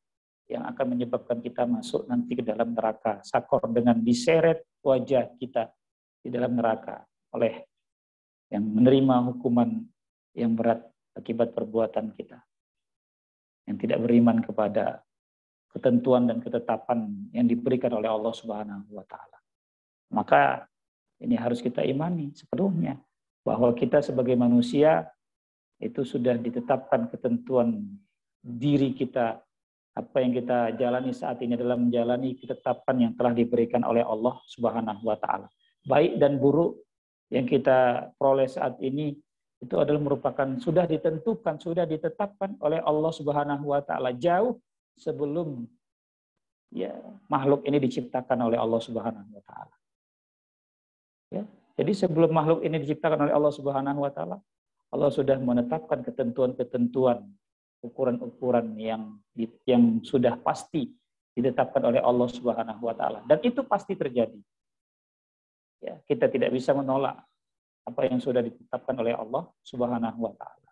yang akan menyebabkan kita masuk nanti ke dalam neraka sakor dengan diseret wajah kita di dalam neraka oleh yang menerima hukuman yang berat akibat perbuatan kita, yang tidak beriman kepada ketentuan dan ketetapan yang diberikan oleh Allah Subhanahu wa taala. Maka ini harus kita imani sepenuhnya bahwa kita sebagai manusia itu sudah ditetapkan ketentuan diri kita. Apa yang kita jalani saat ini adalah menjalani ketetapan yang telah diberikan oleh Allah Subhanahu wa taala. Baik dan buruk yang kita peroleh saat ini itu adalah merupakan sudah ditentukan, sudah ditetapkan oleh Allah Subhanahu wa taala jauh sebelum ya makhluk ini diciptakan oleh Allah Subhanahu wa taala. Ya, jadi sebelum makhluk ini diciptakan oleh Allah Subhanahu wa taala, Allah sudah menetapkan ketentuan-ketentuan, ukuran-ukuran yang sudah pasti ditetapkan oleh Allah Subhanahu wa taala, dan itu pasti terjadi. Ya, kita tidak bisa menolak apa yang sudah ditetapkan oleh Allah Subhanahu wa taala.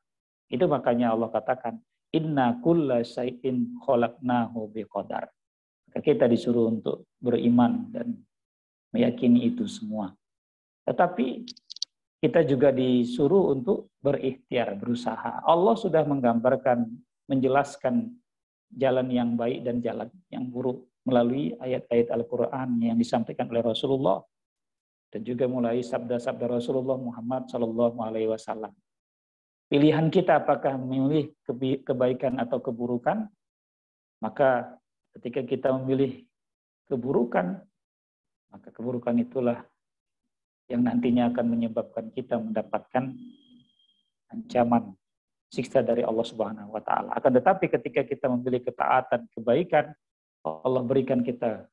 Itu makanya Allah katakan, inna kulla syai'in khalaqnahu biqadar. Maka kita disuruh untuk beriman dan meyakini itu semua. Tetapi kita juga disuruh untuk berikhtiar, berusaha. Allah sudah menggambarkan, menjelaskan jalan yang baik dan jalan yang buruk melalui ayat-ayat Al-Quran yang disampaikan oleh Rasulullah dan juga mulai sabda-sabda Rasulullah Muhammad SAW. Pilihan kita apakah memilih kebaikan atau keburukan? Maka ketika kita memilih keburukan, maka keburukan itulah yang nantinya akan menyebabkan kita mendapatkan ancaman siksa dari Allah Subhanahu wa taala. Akan tetapi ketika kita memilih ketaatan, kebaikan, Allah berikan kita,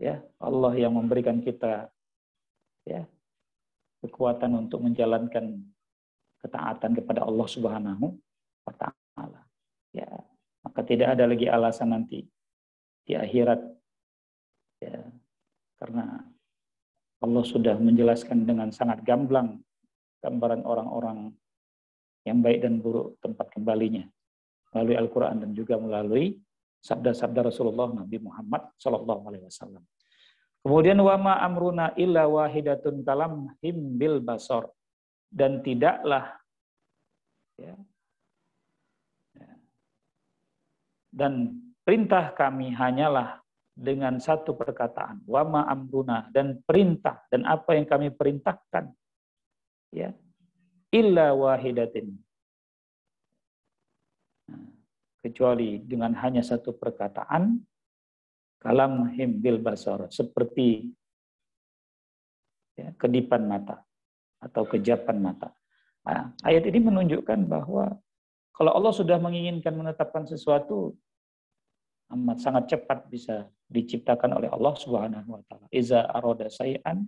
ya, Allah yang memberikan kita, ya, kekuatan untuk menjalankan ketaatan kepada Allah Subhanahu wa taala. Ya, maka tidak ada lagi alasan nanti di akhirat, ya, karena Allah sudah menjelaskan dengan sangat gamblang gambaran orang-orang yang baik dan buruk tempat kembalinya melalui Al-Quran dan juga melalui sabda-sabda Rasulullah Nabi Muhammad SAW. Kemudian wama amruna illa wahidatun kalam himbil basor, dan tidaklah, ya, dan perintah kami hanyalah dengan satu perkataan, wama amruna, dan perintah dan apa yang kami perintahkan, ya, illa wahidatin, kecuali dengan hanya satu perkataan, kalam himbil basor, seperti, ya, kedipan mata atau kejapan mata. Nah, ayat ini menunjukkan bahwa kalau Allah sudah menginginkan menetapkan sesuatu, amat sangat cepat bisa diciptakan oleh Allah Subhanahu wa taala. Iza arada syai'an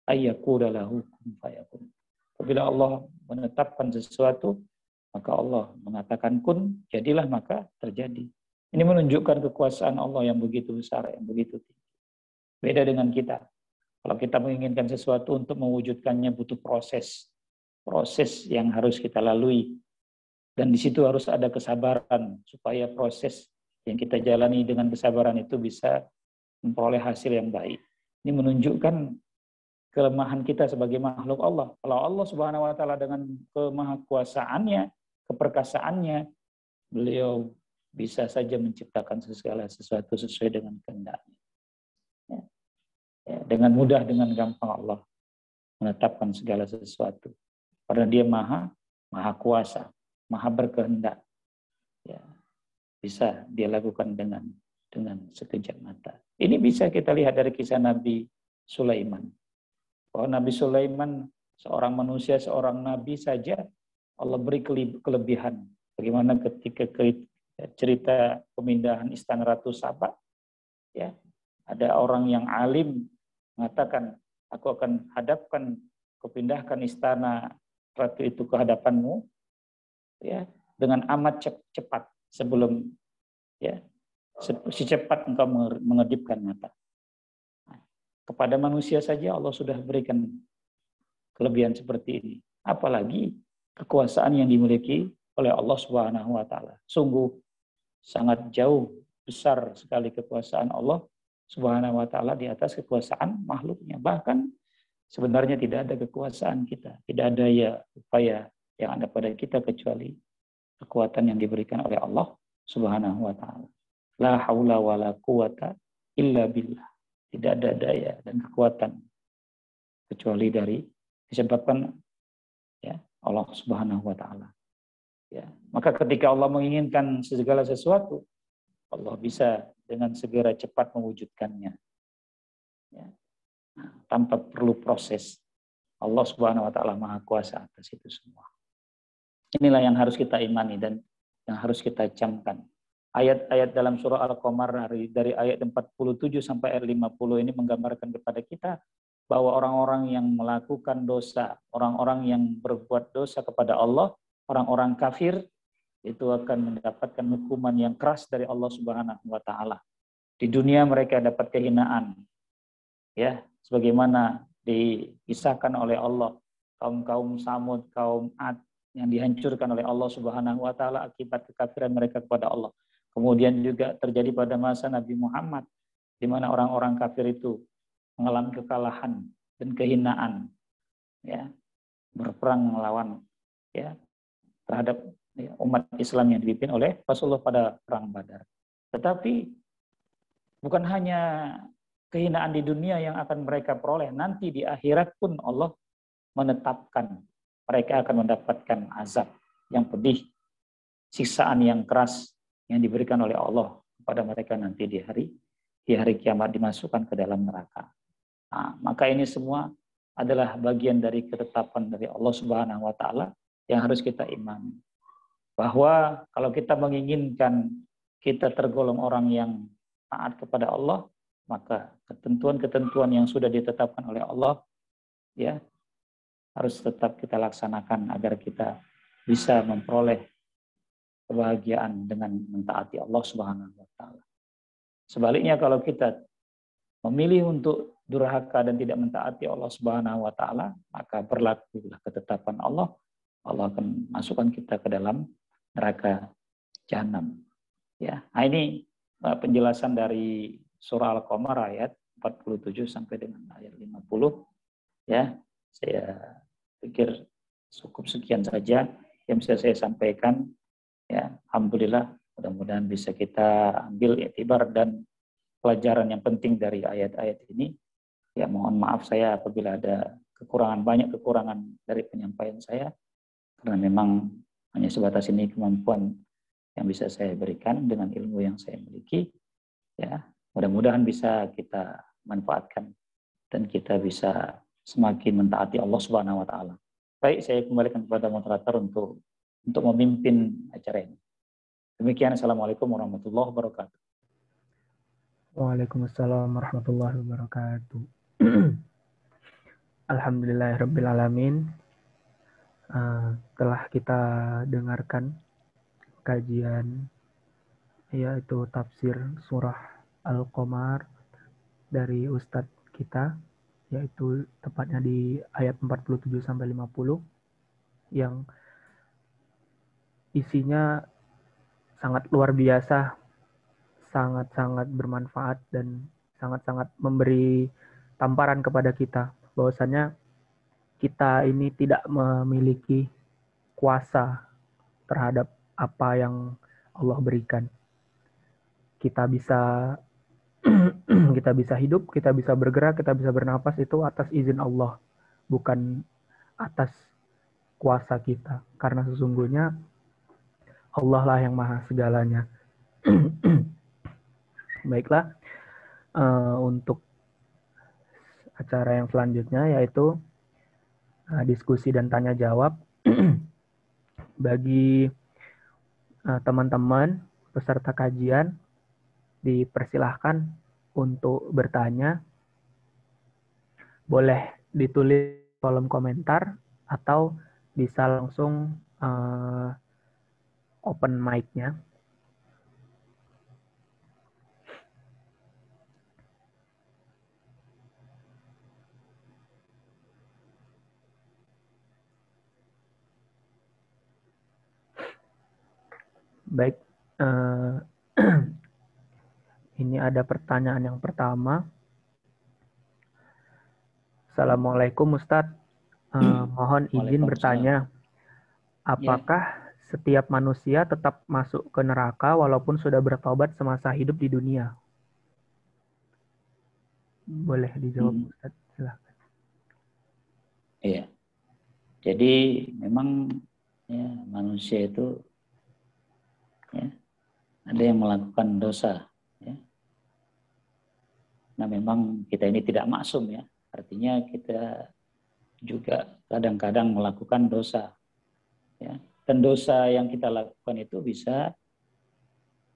ayyaqula lahu kun fayakun. Apabila Allah menetapkan sesuatu, maka Allah mengatakan kun, jadilah, maka terjadi. Ini menunjukkan kekuasaan Allah yang begitu besar, yang begitu tinggi. Beda dengan kita. Kalau kita menginginkan sesuatu untuk mewujudkannya butuh proses. Proses yang harus kita lalui. Dan di situ harus ada kesabaran supaya proses yang kita jalani dengan kesabaran itu bisa memperoleh hasil yang baik. Ini menunjukkan kelemahan kita sebagai makhluk Allah. Kalau Allah Subhanahu wa taala dengan kemahakuasaannya, keperkasaannya, beliau bisa saja menciptakan segala sesuatu sesuai dengan kehendaknya. Dengan mudah, dengan gampang Allah menetapkan segala sesuatu. Karena dia maha kuasa, maha berkehendak. Ya, bisa dia lakukan dengan sekejap mata. Ini bisa kita lihat dari kisah Nabi Sulaiman. Bahwa Nabi Sulaiman seorang manusia, seorang nabi saja, Allah beri kelebihan. Bagaimana ketika cerita pemindahan istana Ratu Saba, ya, ada orang yang alim mengatakan, aku akan kupindahkan istana ratu itu ke hadapanmu, ya, dengan amat cepat sebelum, ya, secepat engkau mengedipkan mata. Kepada manusia saja Allah sudah berikan kelebihan seperti ini. Apalagi kekuasaan yang dimiliki oleh Allah Subhanahu wa taala. Sungguh sangat jauh besar sekali kekuasaan Allah Subhanahu wa taala di atas kekuasaan makhluknya. Bahkan sebenarnya tidak ada kekuasaan kita, tidak ada upaya yang ada pada kita kecuali kekuatan yang diberikan oleh Allah Subhanahu wa taala. La haula wala quwata illa billah. Tidak ada daya dan kekuatan kecuali disebabkan, ya, Allah Subhanahu wa taala. Ya, maka ketika Allah menginginkan segala sesuatu, Allah bisa dengan segera cepat mewujudkannya. Ya. Nah, tanpa perlu proses. Allah Subhanahu wa taala Maha Kuasa atas itu semua. Inilah yang harus kita imani dan yang harus kita camkan. Ayat-ayat dalam surah Al-Qamar dari ayat 47 sampai ayat 50 ini menggambarkan kepada kita bahwa orang-orang yang melakukan dosa, orang-orang yang berbuat dosa kepada Allah, orang-orang kafir, itu akan mendapatkan hukuman yang keras dari Allah Subhanahu wa taala. Di dunia mereka dapat kehinaan. Ya, sebagaimana dikisahkan oleh Allah kaum-kaum Samud, kaum Ad yang dihancurkan oleh Allah Subhanahu wa taala akibat kekafiran mereka kepada Allah. Kemudian juga terjadi pada masa Nabi Muhammad di mana orang-orang kafir itu mengalami kekalahan dan kehinaan, ya, berperang melawan, ya, terhadap, ya, umat Islam yang dipimpin oleh Rasulullah pada perang Badar. Tetapi bukan hanya kehinaan di dunia yang akan mereka peroleh, nanti di akhirat pun Allah menetapkan mereka akan mendapatkan azab yang pedih, siksaan yang keras yang diberikan oleh Allah kepada mereka nanti di hari kiamat, dimasukkan ke dalam neraka. Nah, maka ini semua adalah bagian dari ketetapan dari Allah Subhanahu wa taala yang harus kita imani. Bahwa kalau kita menginginkan kita tergolong orang yang taat kepada Allah, maka ketentuan-ketentuan yang sudah ditetapkan oleh Allah, ya, harus tetap kita laksanakan agar kita bisa memperoleh kebahagiaan dengan mentaati Allah Subhanahu wa taala. Sebaliknya kalau kita memilih untuk durhaka dan tidak mentaati Allah Subhanahu wa taala, maka berlakulah ketetapan Allah. Allah akan masukkan kita ke dalam neraka jahanam. Ya, nah ini penjelasan dari surah Al-Qamar ayat 47 sampai dengan ayat 50. Ya, saya pikir cukup sekian saja yang bisa saya sampaikan. Ya, alhamdulillah, mudah-mudahan bisa kita ambil iktibar dan pelajaran yang penting dari ayat-ayat ini. Ya, mohon maaf saya apabila ada banyak kekurangan dari penyampaian saya, karena memang hanya sebatas ini kemampuan yang bisa saya berikan dengan ilmu yang saya miliki. Ya, mudah-mudahan bisa kita manfaatkan dan kita bisa semakin mentaati Allah Subhanahu wa taala. Baik, saya kembalikan kepada moderator untuk memimpin acara ini. Demikian, Assalamualaikum warahmatullahi wabarakatuh. Waalaikumsalam warahmatullahi wabarakatuh. Alhamdulillahirabbil alamin. telah kita dengarkan kajian yaitu tafsir surah Al-Qamar dari Ustadz kita, yaitu tepatnya di ayat 47 sampai 50 yang isinya sangat luar biasa, sangat-sangat bermanfaat dan sangat-sangat memberi tamparan kepada kita bahwasanya kita ini tidak memiliki kuasa terhadap apa yang Allah berikan. Kita bisa kita bisa hidup, kita bisa bergerak, kita bisa bernapas itu atas izin Allah, bukan atas kuasa kita. Karena sesungguhnya Allah lah yang maha segalanya. Baiklah, untuk acara yang selanjutnya yaitu diskusi dan tanya jawab. Bagi teman-teman peserta kajian dipersilahkan untuk bertanya, boleh ditulis kolom komentar atau bisa langsung open mic-nya. Baik, ini ada pertanyaan yang pertama. Assalamualaikum Ustadz, mohon izin bertanya, apakah setiap manusia tetap masuk ke neraka walaupun sudah bertobat semasa hidup di dunia? Boleh dijawab Ustadz, silahkan. Iya, jadi memang ya, manusia itu ya, ada yang melakukan dosa. Ya. Nah memang kita ini tidak maksum ya, artinya kita juga kadang-kadang melakukan dosa. Ya. Dan dosa yang kita lakukan itu bisa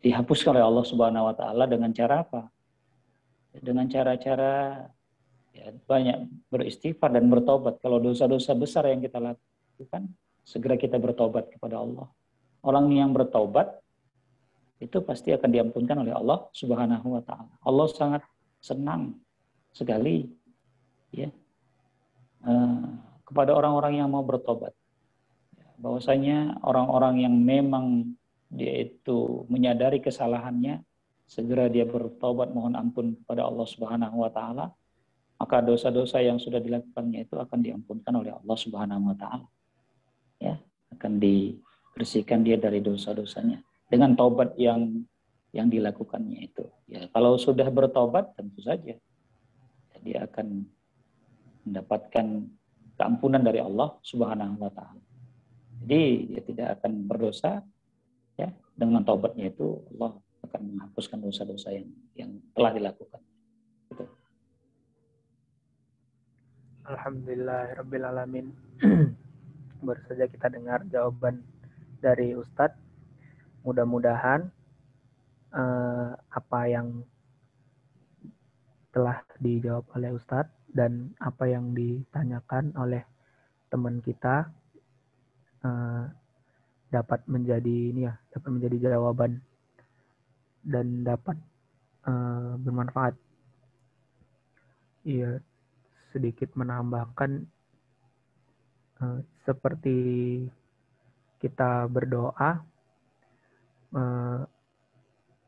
dihapuskan oleh Allah Subhanahu Wa Taala dengan cara apa? Dengan cara-cara ya, banyak beristighfar dan bertobat. Kalau dosa-dosa besar yang kita lakukan, segera kita bertobat kepada Allah. Orang yang bertobat itu pasti akan diampunkan oleh Allah Subhanahu Wa Taala. Allah sangat senang sekali ya kepada orang-orang yang mau bertobat. Bahwasanya orang-orang yang memang dia itu menyadari kesalahannya, segera dia bertobat mohon ampun kepada Allah Subhanahu Wa Taala, maka dosa-dosa yang sudah dilakukannya itu akan diampunkan oleh Allah Subhanahu Wa Taala. Ya, akan dibersihkan dia dari dosa-dosanya dengan taubat yang dilakukannya itu. Ya, kalau sudah bertobat tentu saja dia akan mendapatkan keampunan dari Allah Subhanahu Wa Taala. Jadi dia tidak akan berdosa ya, dengan taubatnya itu Allah akan menghapuskan dosa-dosa yang telah dilakukan. Gitu. Alhamdulillahirrabbilalamin. Baru saja kita dengar jawaban dari Ustadz. Mudah-mudahan apa yang telah dijawab oleh Ustadz dan apa yang ditanyakan oleh teman kita dapat menjadi jawaban dan dapat bermanfaat. Iya, sedikit menambahkan seperti kita berdoa,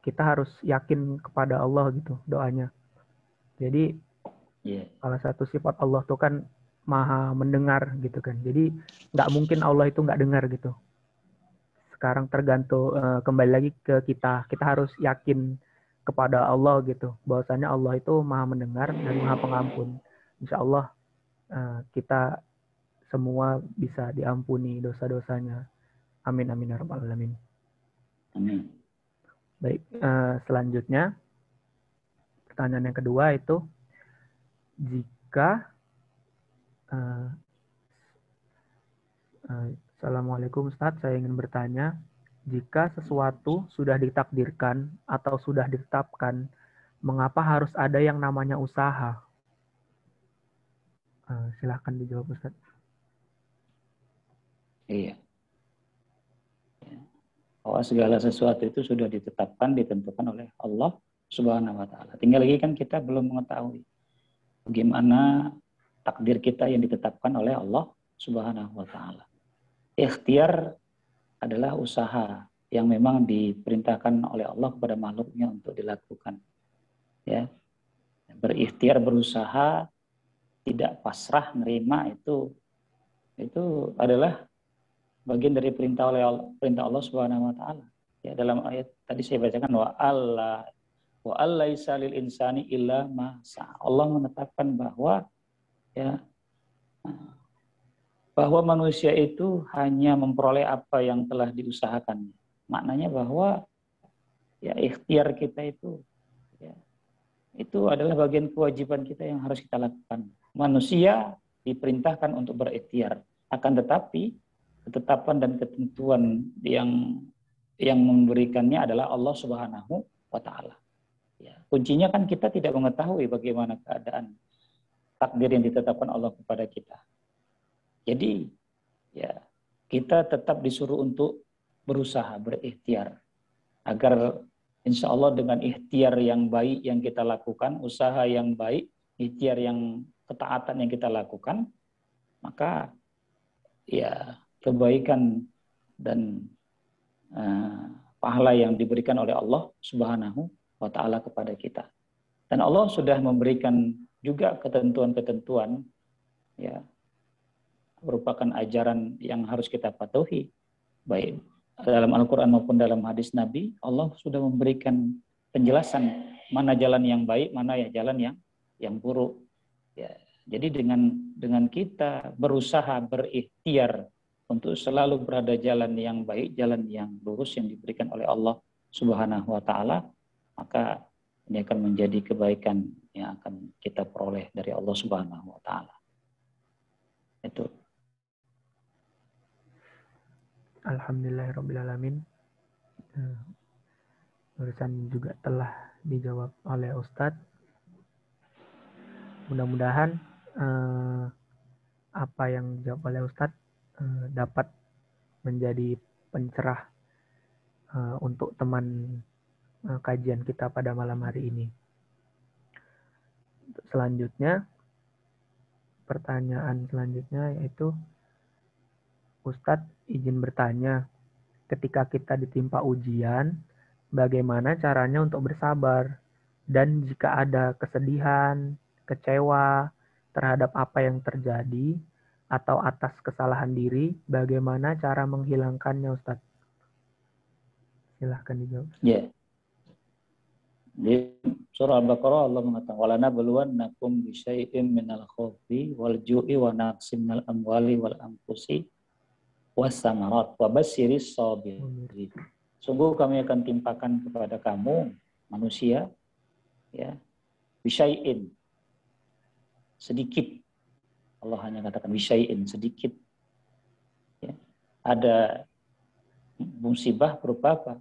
kita harus yakin kepada Allah gitu doanya. Jadi salah satu sifat Allah itu kan maha mendengar gitu kan. Jadi nggak mungkin Allah itu nggak dengar gitu. Sekarang tergantung kembali lagi ke kita. Kita harus yakin kepada Allah gitu. Bahwasanya Allah itu maha mendengar dan maha pengampun. Insya Allah kita semua bisa diampuni dosa-dosanya. Amin amin ya rabbal alamin. Amin. Baik, selanjutnya pertanyaan yang kedua itu, jika Assalamualaikum Ustadz, saya ingin bertanya, jika sesuatu sudah ditakdirkan atau sudah ditetapkan, mengapa harus ada yang namanya usaha? Silahkan dijawab Ustadz. Iya. Bahwa segala sesuatu itu sudah ditetapkan, ditentukan oleh Allah Subhanahu wa taala. Tinggal lagi kan kita belum mengetahui bagaimana takdir kita yang ditetapkan oleh Allah Subhanahu wa taala. Ikhtiar adalah usaha yang memang diperintahkan oleh Allah kepada makhluknya untuk dilakukan. Ya. Berikhtiar, berusaha, tidak pasrah nerima itu adalah bagian dari perintah Allah Subhanahu wa taala. Ya, dalam ayat tadi saya bacakan wa allaisa lil insani illa ma sa'a. Allah menetapkan bahwa manusia itu hanya memperoleh apa yang telah diusahakan. Maknanya bahwa ya ikhtiar kita itu adalah bagian kewajiban kita yang harus kita lakukan. Manusia diperintahkan untuk berikhtiar, akan tetapi ketetapan dan ketentuan yang memberikannya adalah Allah Subhanahu wa taala. Ya, kuncinya kan kita tidak mengetahui bagaimana keadaan takdir yang ditetapkan Allah kepada kita. Jadi ya kita tetap disuruh untuk berusaha, berikhtiar agar insya Allah dengan ikhtiar yang baik yang kita lakukan, usaha yang baik, ikhtiar yang ketaatan yang kita lakukan, maka ya kebaikan dan pahala yang diberikan oleh Allah Subhanahu wa taala kepada kita. Dan Allah sudah memberikan juga ketentuan-ketentuan ya merupakan ajaran yang harus kita patuhi baik dalam Al-Qur'an maupun dalam hadis Nabi. Allah sudah memberikan penjelasan mana jalan yang baik, mana ya jalan yang buruk. Ya, jadi dengan kita berusaha berikhtiar untuk selalu berada jalan yang baik, jalan yang lurus yang diberikan oleh Allah Subhanahu wa taala, maka ini akan menjadi kebaikan yang akan kita peroleh dari Allah Subhanahu wa taala. Itu. Alhamdulillahirabbil alamin. Barusan juga telah dijawab oleh Ustadz. Mudah-mudahan apa yang dijawab oleh Ustadz dapat menjadi pencerah untuk teman kajian kita pada malam hari ini. Selanjutnya, pertanyaan selanjutnya yaitu, Ustadz izin bertanya, ketika kita ditimpa ujian, bagaimana caranya untuk bersabar? Dan jika ada kesedihan, kecewa terhadap apa yang terjadi, atau atas kesalahan diri, bagaimana cara menghilangkannya, Ustadz? Silahkan dijawab. Ya. Di surah Al-Baqarah Allah mengatakan walana baluwannakum bisyai'im minal khawfi wal ju'i wa naqsim minal amwali wal anfusi was samarat wa basyiris sabirin. Sungguh kami akan timpakan kepada kamu manusia ya bisyai'in sedikit. Allah hanya katakan bisyai'in sedikit. Ya. Ada musibah berupa apa?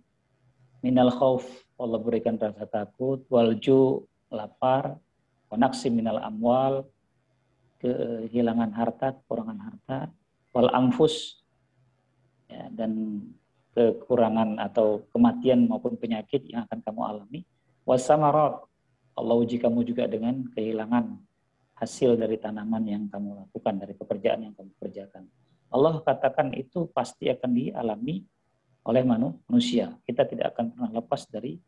Minal khauf, Allah berikan rasa takut, walju, lapar, wanaqsim minal amwal, kehilangan harta, kekurangan harta, wal anfus, ya, dan kekurangan atau kematian maupun penyakit yang akan kamu alami, wasamarat, Allah uji kamu juga dengan kehilangan hasil dari tanaman yang kamu lakukan, dari pekerjaan yang kamu kerjakan. Allah katakan itu pasti akan dialami oleh manusia. Kita tidak akan pernah lepas dari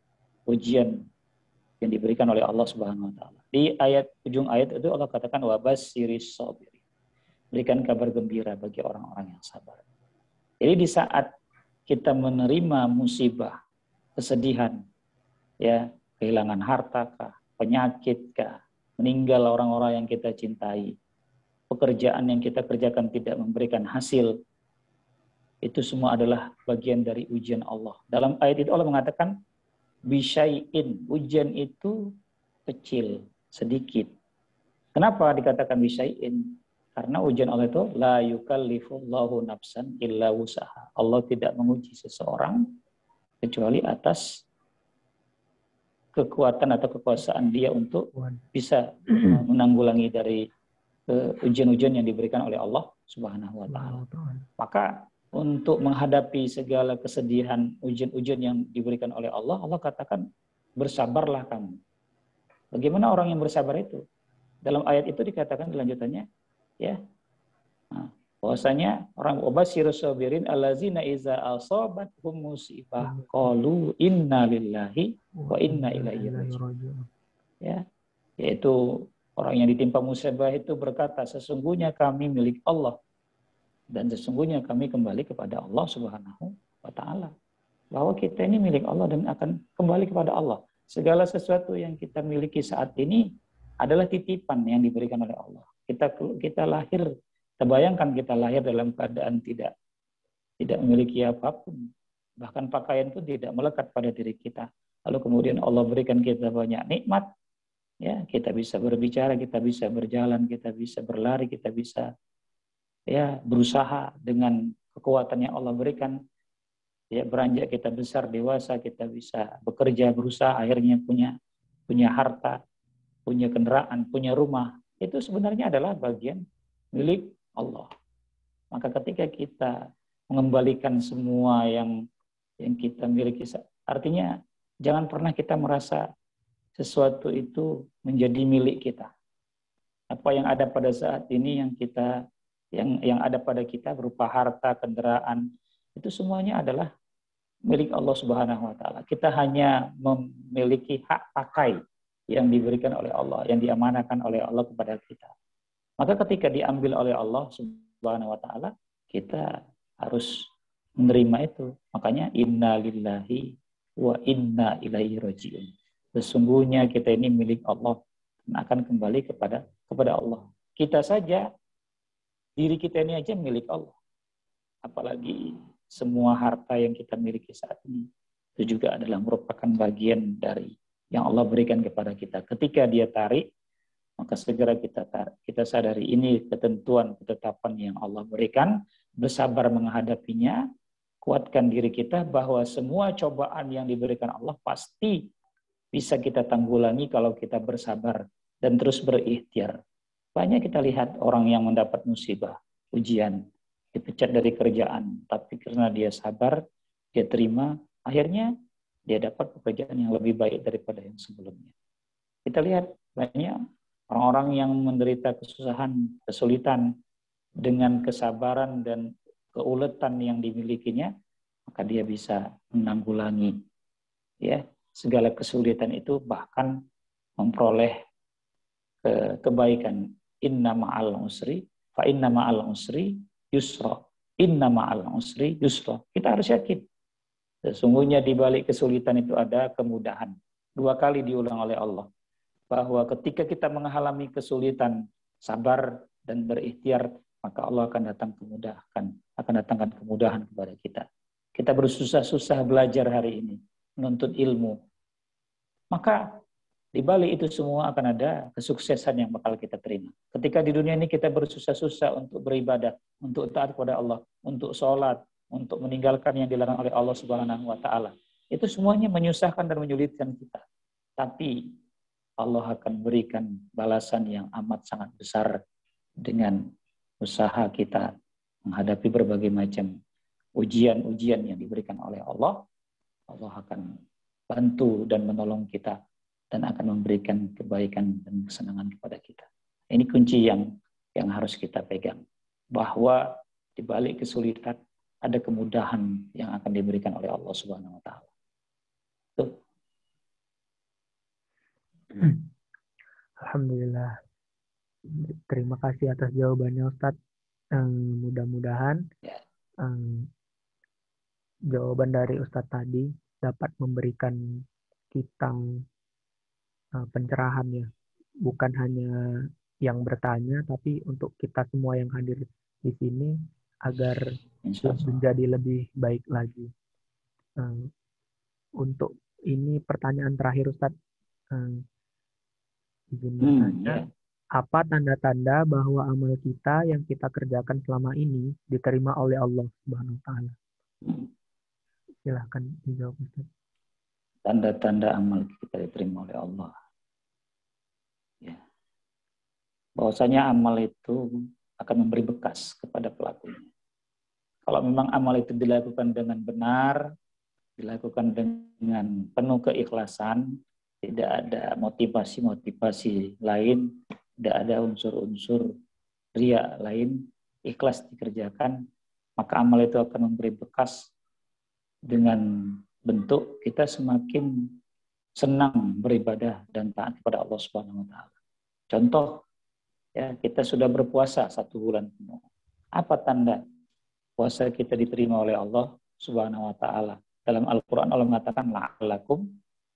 ujian yang diberikan oleh Allah Subhanahu wa taala. Di ujung ayat itu Allah katakan wabasyiris sabirin. Berikan kabar gembira bagi orang-orang yang sabar. Jadi di saat kita menerima musibah, kesedihan, ya, kehilangan harta kah, penyakit kah, meninggal orang-orang yang kita cintai, pekerjaan yang kita kerjakan tidak memberikan hasil, itu semua adalah bagian dari ujian Allah. Dalam ayat itu Allah mengatakan bisyai'in, ujian itu kecil, sedikit. Kenapa dikatakan bisyai'in? Karena ujian Allah itu la yukallifullahu nafsan illa wusaha. Allah tidak menguji seseorang kecuali atas kekuatan atau kekuasaan dia untuk bisa menanggulangi dari ujian-ujian yang diberikan oleh Allah Subhanahu wa taala. Subhanahu wa ta'ala. Maka untuk menghadapi segala kesedihan, ujian-ujian yang diberikan oleh Allah, Allah katakan bersabarlah kamu. Bagaimana orang yang bersabar itu? Dalam ayat itu dikatakan lanjutannya, ya, bahwasanya orang wabasyirus sabirin allazina iza asabathum musibah qalu inna lillahi wa inna ilaihi raji'un. Ya, yaitu orang yang ditimpa musibah itu berkata, sesungguhnya kami milik Allah dan sesungguhnya kami kembali kepada Allah Subhanahu wa taala. Bahwa kita ini milik Allah dan akan kembali kepada Allah. Segala sesuatu yang kita miliki saat ini adalah titipan yang diberikan oleh Allah. Kita lahir, terbayangkan kita lahir dalam keadaan tidak memiliki apapun. Bahkan pakaian pun tidak melekat pada diri kita. Lalu kemudian Allah berikan kita banyak nikmat. Ya, kita bisa berbicara, kita bisa berjalan, kita bisa berlari, kita bisa berusaha dengan kekuatan yang Allah berikan. Ya, beranjak kita besar, dewasa, kita bisa bekerja, berusaha, akhirnya punya harta, punya kendaraan, punya rumah. Itu sebenarnya adalah bagian milik Allah. Maka ketika kita mengembalikan semua yang kita miliki, artinya jangan pernah kita merasa sesuatu itu menjadi milik kita. Apa yang ada pada saat ini yang ada pada kita berupa harta, kendaraan, itu semuanya adalah milik Allah Subhanahu wa taala. Kita hanya memiliki hak pakai yang diberikan oleh Allah, yang diamanahkan oleh Allah kepada kita. Maka ketika diambil oleh Allah Subhanahu wa taala, kita harus menerima itu. Makanya inna lillahi wa inna ilaihi raji'un. Sesungguhnya kita ini milik Allah dan akan kembali kepada Allah. Kita saja, diri kita ini aja milik Allah. Apalagi semua harta yang kita miliki saat ini, itu juga adalah merupakan bagian dari yang Allah berikan kepada kita. Ketika dia tarik, maka segera kita sadari ini ketentuan, ketetapan yang Allah berikan, bersabar menghadapinya, kuatkan diri kita bahwa semua cobaan yang diberikan Allah pasti bisa kita tanggulangi kalau kita bersabar dan terus berikhtiar. Banyak kita lihat orang yang mendapat musibah, ujian, dipecat dari kerjaan, tapi karena dia sabar, dia terima, akhirnya dia dapat pekerjaan yang lebih baik daripada yang sebelumnya. Kita lihat banyak orang-orang yang menderita kesusahan, kesulitan, dengan kesabaran dan keuletan yang dimilikinya, maka dia bisa menanggulangi segala kesulitan itu, bahkan memperoleh kebaikan. Inna ma'al usri, fa inna ma'al usri yusra. Inna ma'al usri yusra. Kita harus yakin. Sesungguhnya di balik kesulitan itu ada kemudahan. 2 kali diulang oleh Allah. Bahwa ketika kita mengalami kesulitan, sabar dan berikhtiar, maka Allah akan datangkan kemudahan kepada kita. Kita bersusah-susah belajar hari ini, menuntut ilmu. Maka di balik itu semua akan ada kesuksesan yang bakal kita terima. Ketika di dunia ini kita bersusah-susah untuk beribadah, untuk taat kepada Allah, untuk sholat, untuk meninggalkan yang dilarang oleh Allah Subhanahu wa taala. Itu semuanya menyusahkan dan menyulitkan kita. Tapi Allah akan berikan balasan yang amat sangat besar dengan usaha kita menghadapi berbagai macam ujian-ujian yang diberikan oleh Allah. Allah akan bantu dan menolong kita dan akan memberikan kebaikan dan kesenangan kepada kita. Ini kunci yang harus kita pegang. Bahwa di balik kesulitan ada kemudahan yang akan diberikan oleh Allah Subhanahu wa taala. Alhamdulillah. Terima kasih atas jawabannya Ustadz. Mudah-mudahan jawaban dari Ustadz tadi dapat memberikan kita pencerahan ya. Bukan hanya yang bertanya, tapi untuk kita semua yang hadir di sini agar menjadi lebih baik lagi. Untuk ini pertanyaan terakhir Ustadz. Izin bertanya, apa tanda-tanda bahwa amal kita yang kita kerjakan selama ini diterima oleh Allah Subhanahu wa taala? Silahkan dijawab Ustaz. Tanda-tanda amal kita diterima oleh Allah. Ya. Bahwasanya amal itu akan memberi bekas kepada pelakunya. Kalau memang amal itu dilakukan dengan benar, dilakukan dengan penuh keikhlasan, tidak ada motivasi-motivasi lain, tidak ada unsur-unsur ria lain, ikhlas dikerjakan, maka amal itu akan memberi bekas dengan bentuk kita semakin senang beribadah dan taat kepada Allah Subhanahu wa taala. Contoh, ya, kita sudah berpuasa 1 bulan penuh. Apa tanda puasa kita diterima oleh Allah Subhanahu wa taala? Dalam Al-Qur'an Allah mengatakan la'allakum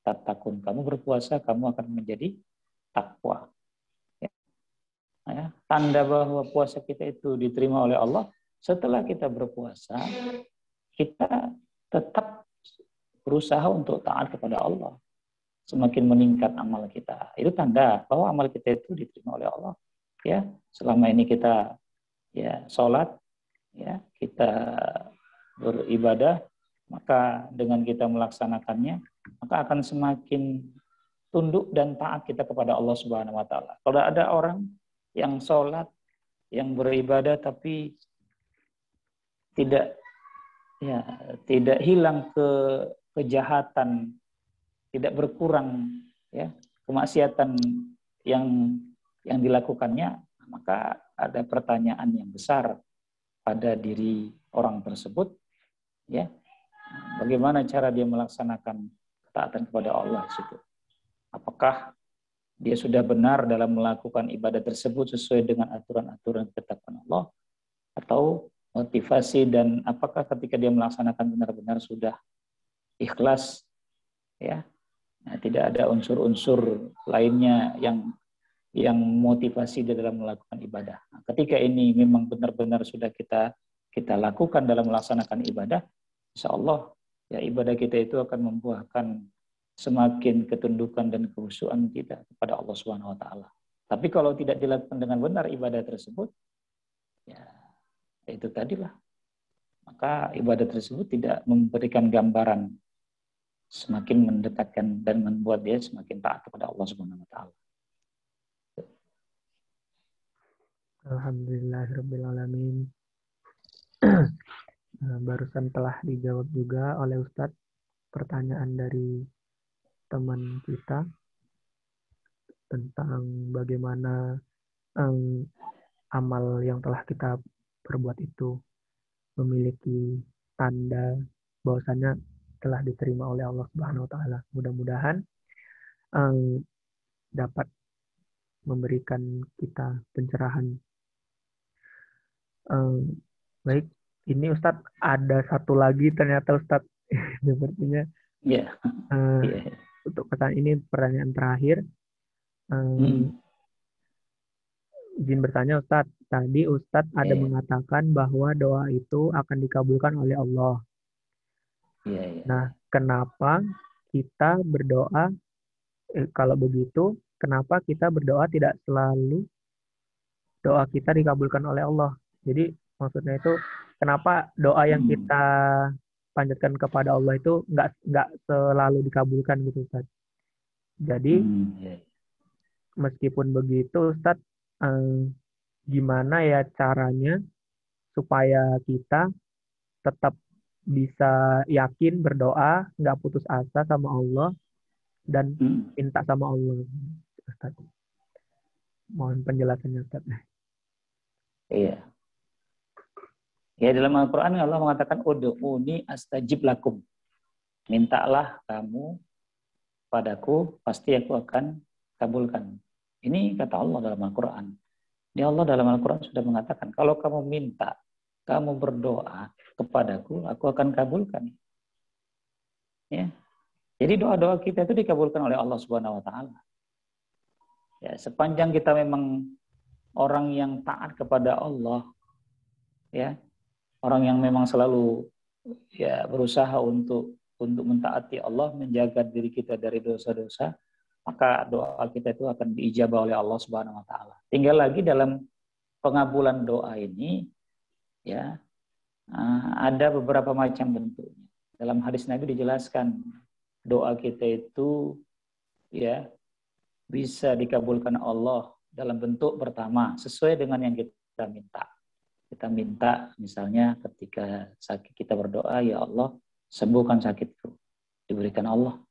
tattaqun. Kamu berpuasa, kamu akan menjadi takwa. Ya, tanda bahwa puasa kita itu diterima oleh Allah, setelah kita berpuasa, kita tetap berusaha untuk taat kepada Allah. Semakin meningkat amal kita. Itu tanda bahwa amal kita itu diterima oleh Allah. Ya, selama ini kita ya sholat, ya, kita beribadah, maka dengan kita melaksanakannya, maka akan semakin tunduk dan taat kita kepada Allah Subhanahu wa taala. Kalau ada orang yang sholat, yang beribadah tapi tidak hilang kejahatan, tidak berkurang ya kemaksiatan yang dilakukannya, maka ada pertanyaan yang besar pada diri orang tersebut, ya, bagaimana cara dia melaksanakan ketaatan kepada Allah di situ? Apakah dia sudah benar dalam melakukan ibadah tersebut sesuai dengan aturan-aturan ketetapan Allah, atau motivasi dan apakah ketika dia melaksanakan benar-benar sudah ikhlas, ya, nah, tidak ada unsur-unsur lainnya yang motivasi dia dalam melakukan ibadah. Nah, ketika ini memang benar-benar sudah kita lakukan dalam melaksanakan ibadah, insya Allah ya ibadah kita itu akan membuahkan semakin ketundukan dan kekhusyuan kita kepada Allah Subhanahu wa taala. Tapi kalau tidak dilakukan dengan benar ibadah tersebut, ya itu tadilah. Maka ibadah tersebut tidak memberikan gambaran semakin mendekatkan dan membuat dia semakin taat kepada Allah Subhanahu wa taala. Alhamdulillahirabbil alamin. Barusan telah dijawab juga oleh Ustadz pertanyaan dari teman kita tentang bagaimana amal yang telah kita perbuat itu memiliki tanda bahwasanya telah diterima oleh Allah Subhanahu wa taala. Mudah-mudahan dapat memberikan kita pencerahan. Baik, ini Ustadz ada satu lagi ternyata Ustadz sepertinya. Yeah. Untuk pertanyaan ini pertanyaan terakhir. Izin bertanya Ustadz, tadi Ustadz ada mengatakan bahwa doa itu akan dikabulkan oleh Allah. Nah, kenapa kita berdoa, kalau begitu, kenapa kita berdoa tidak selalu doa kita dikabulkan oleh Allah? Jadi maksudnya itu, kenapa doa yang kita panjatkan kepada Allah itu nggak selalu dikabulkan gitu Ustadz? Jadi meskipun begitu Ustadz, gimana ya caranya supaya kita tetap bisa yakin berdoa, nggak putus asa sama Allah dan minta sama Allah, Ustaz. Mohon penjelasannya Ustaz. Iya. Ya, dalam Al-Quran Allah mengatakan ud'uni astajib lakum. Mintalah kamu padaku, pasti aku akan kabulkan. Ini kata Allah dalam Al-Quran. Ini Allah dalam Al-Quran sudah mengatakan, kalau kamu minta, kamu berdoa kepadaku, aku akan kabulkan. Ya. Jadi doa-doa kita itu dikabulkan oleh Allah Subhanahu wa taala. Ya, sepanjang kita memang orang yang taat kepada Allah, ya, orang yang memang selalu ya berusaha untuk mentaati Allah, menjaga diri kita dari dosa-dosa, maka doa kita itu akan diijabah oleh Allah Subhanahu wa taala. Tinggal lagi dalam pengabulan doa ini, ya, ada beberapa macam bentuknya. Dalam hadis Nabi dijelaskan doa kita itu ya bisa dikabulkan Allah dalam bentuk pertama sesuai dengan yang kita kita minta. Kita minta misalnya ketika sakit kita berdoa, ya Allah sembuhkan sakitku. Diberikan Allah,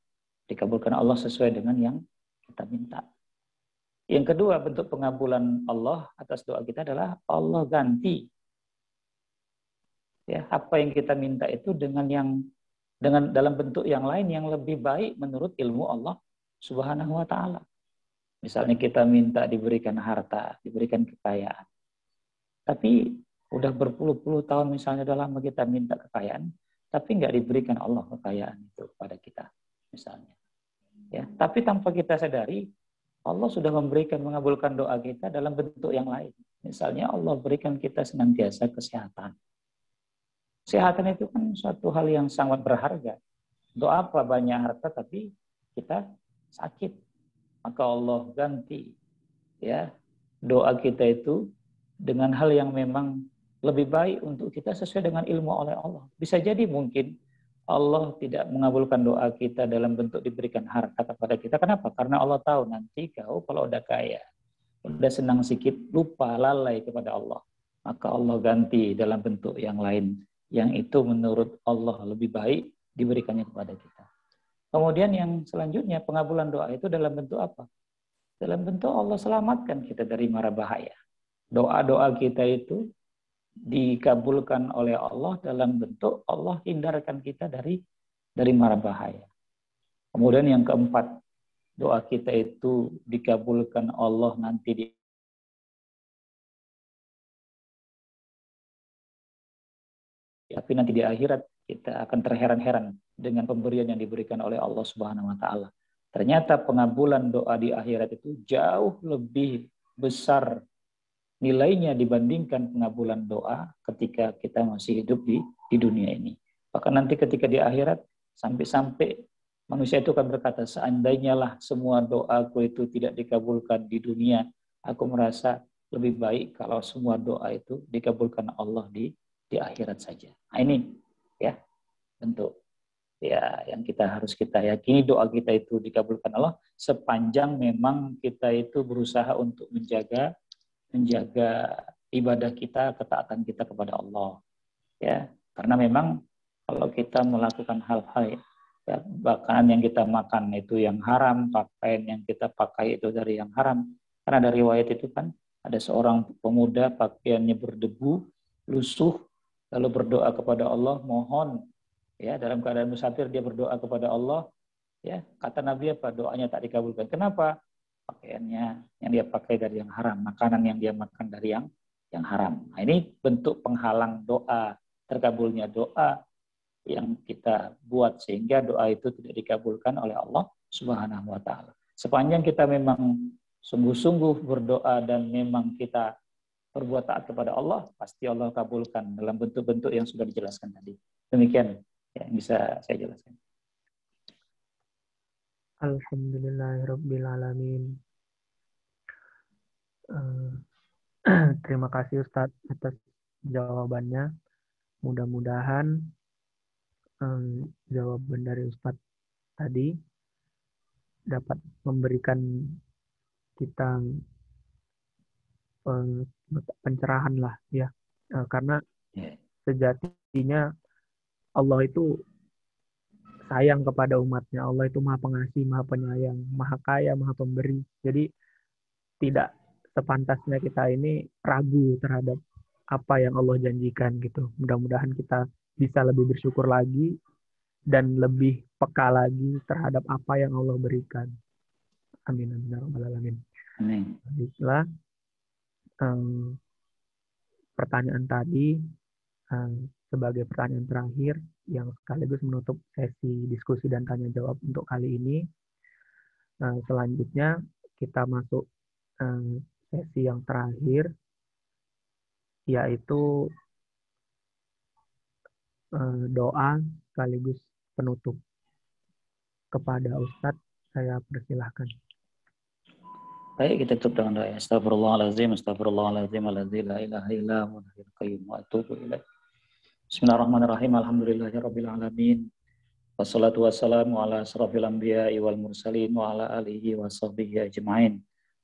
dikabulkan Allah sesuai dengan yang kita minta. Yang kedua bentuk pengabulan Allah atas doa kita adalah Allah ganti ya apa yang kita minta itu dengan dalam bentuk yang lain yang lebih baik menurut ilmu Allah Subhanahu wa taala. Misalnya kita minta diberikan harta, diberikan kekayaan. Tapi udah berpuluh-puluh tahun misalnya udah lama kita minta kekayaan, tapi nggak diberikan Allah kekayaan itu kepada kita misalnya. Ya, tapi tanpa kita sadari Allah sudah mengabulkan doa kita dalam bentuk yang lain. Misalnya Allah berikan kita senantiasa kesehatan. Kesehatan itu kan suatu hal yang sangat berharga. Doa apa banyak harta tapi kita sakit. Maka Allah ganti ya doa kita itu dengan hal yang memang lebih baik untuk kita sesuai dengan ilmu oleh Allah. Bisa jadi mungkin Allah tidak mengabulkan doa kita dalam bentuk diberikan harta kepada kita. Kenapa? Karena Allah tahu nanti kau kalau udah kaya, udah senang sedikit, lupa, lalai kepada Allah. Maka Allah ganti dalam bentuk yang lain. Yang itu menurut Allah lebih baik diberikannya kepada kita. Kemudian yang selanjutnya pengabulan doa itu dalam bentuk apa? Dalam bentuk Allah selamatkan kita dari mara bahaya. Doa-doa kita itu dikabulkan oleh Allah dalam bentuk Allah hindarkan kita dari mara bahaya. Kemudian yang keempat, doa kita itu dikabulkan Allah nanti tapi nanti di akhirat kita akan terheran-heran dengan pemberian yang diberikan oleh Allah Subhanahu wa taala. Ternyata pengabulan doa di akhirat itu jauh lebih besar nilainya dibandingkan pengabulan doa ketika kita masih hidup di dunia ini. Bahkan nanti ketika di akhirat, sampai-sampai manusia itu akan berkata, seandainya lah semua doaku itu tidak dikabulkan di dunia, aku merasa lebih baik kalau semua doa itu dikabulkan Allah di akhirat saja. Nah ini ya bentuk ya yang harus kita yakini, doa kita itu dikabulkan Allah sepanjang memang kita itu berusaha untuk menjaga ibadah kita, ketaatan kita kepada Allah. Ya, karena memang kalau kita melakukan hal-hal ya, makanan yang kita makan itu yang haram, pakaian yang kita pakai itu dari yang haram. Karena ada riwayat itu kan ada seorang pemuda pakaiannya berdebu, lusuh, lalu berdoa kepada Allah, mohon ya dalam keadaan musafir dia berdoa kepada Allah, ya kata Nabi apa? Doanya tak dikabulkan. Kenapa? Pakaiannya yang dia pakai dari yang haram, makanan yang dia makan dari yang haram. Nah, ini bentuk penghalang doa, terkabulnya doa yang kita buat sehingga doa itu tidak dikabulkan oleh Allah Subhanahu wa taala. Sepanjang kita memang sungguh-sungguh berdoa dan memang kita berbuat taat kepada Allah, pasti Allah kabulkan dalam bentuk-bentuk yang sudah dijelaskan tadi. Demikian yang bisa saya jelaskan. Alhamdulillahirrabbilalamin. Terima kasih Ustadz atas jawabannya. Mudah-mudahan jawaban dari Ustadz tadi dapat memberikan kita pencerahan lah ya. Karena sejatinya Allah itu sayang kepada umatnya. Allah itu maha pengasih, maha penyayang, maha kaya, maha pemberi. Jadi tidak sepantasnya kita ini ragu terhadap apa yang Allah janjikan gitu. Mudah-mudahan kita bisa lebih bersyukur lagi dan lebih peka lagi terhadap apa yang Allah berikan. Amin amin ya rabbal alamin. Amin. Baiklah, pertanyaan tadi sebagai pertanyaan terakhir yang sekaligus menutup sesi diskusi dan tanya jawab untuk kali ini. Selanjutnya kita masuk sesi yang terakhir, yaitu doa sekaligus penutup. Kepada Ustadz, saya persilahkan. Baik, kita tutup dengan doa. Astagfirullahaladzim, astagfirullahaladzim, alladzi la ilaha illa huwal hayyul qayyum wa atubu ilaih. Bismillahirrahmanirrahim. Alhamdulillahirabbil alamin. Wassalatu wassalamu ala asrofil anbiya'i wal mursalin wa ala alihi wa sahbihi ajma'in.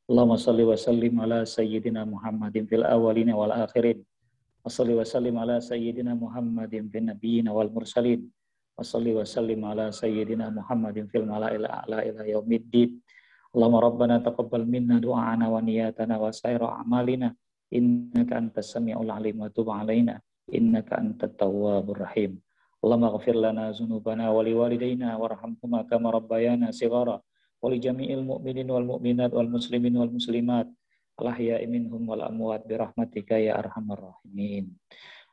Allahumma salli wa sallim ala sayyidina Muhammadin fil awwalin wal akhirin. Wa salli wa sallim ala sayyidina Muhammadin fil nabiyyin wal mursalin. Wa salli wa sallim ala sayyidina Muhammadin fil mala'il a'la ila yaumiddin. Allahumma rabbana taqabbal minna du'ana wa niyatana wa sayra a'malina innaka antas sami'ul alim wa tub 'alaina innaka antat tawwabur rahim. Allahumma ighfir lana dzunubana wa liwalidayna warhamhuma kama rabbayana shighara wa li jami'il mu'minin wal mu'minat wal muslimin wal muslimat al-ahya'i minhum wal amwat bi rahmatika ya arhamar rahimin.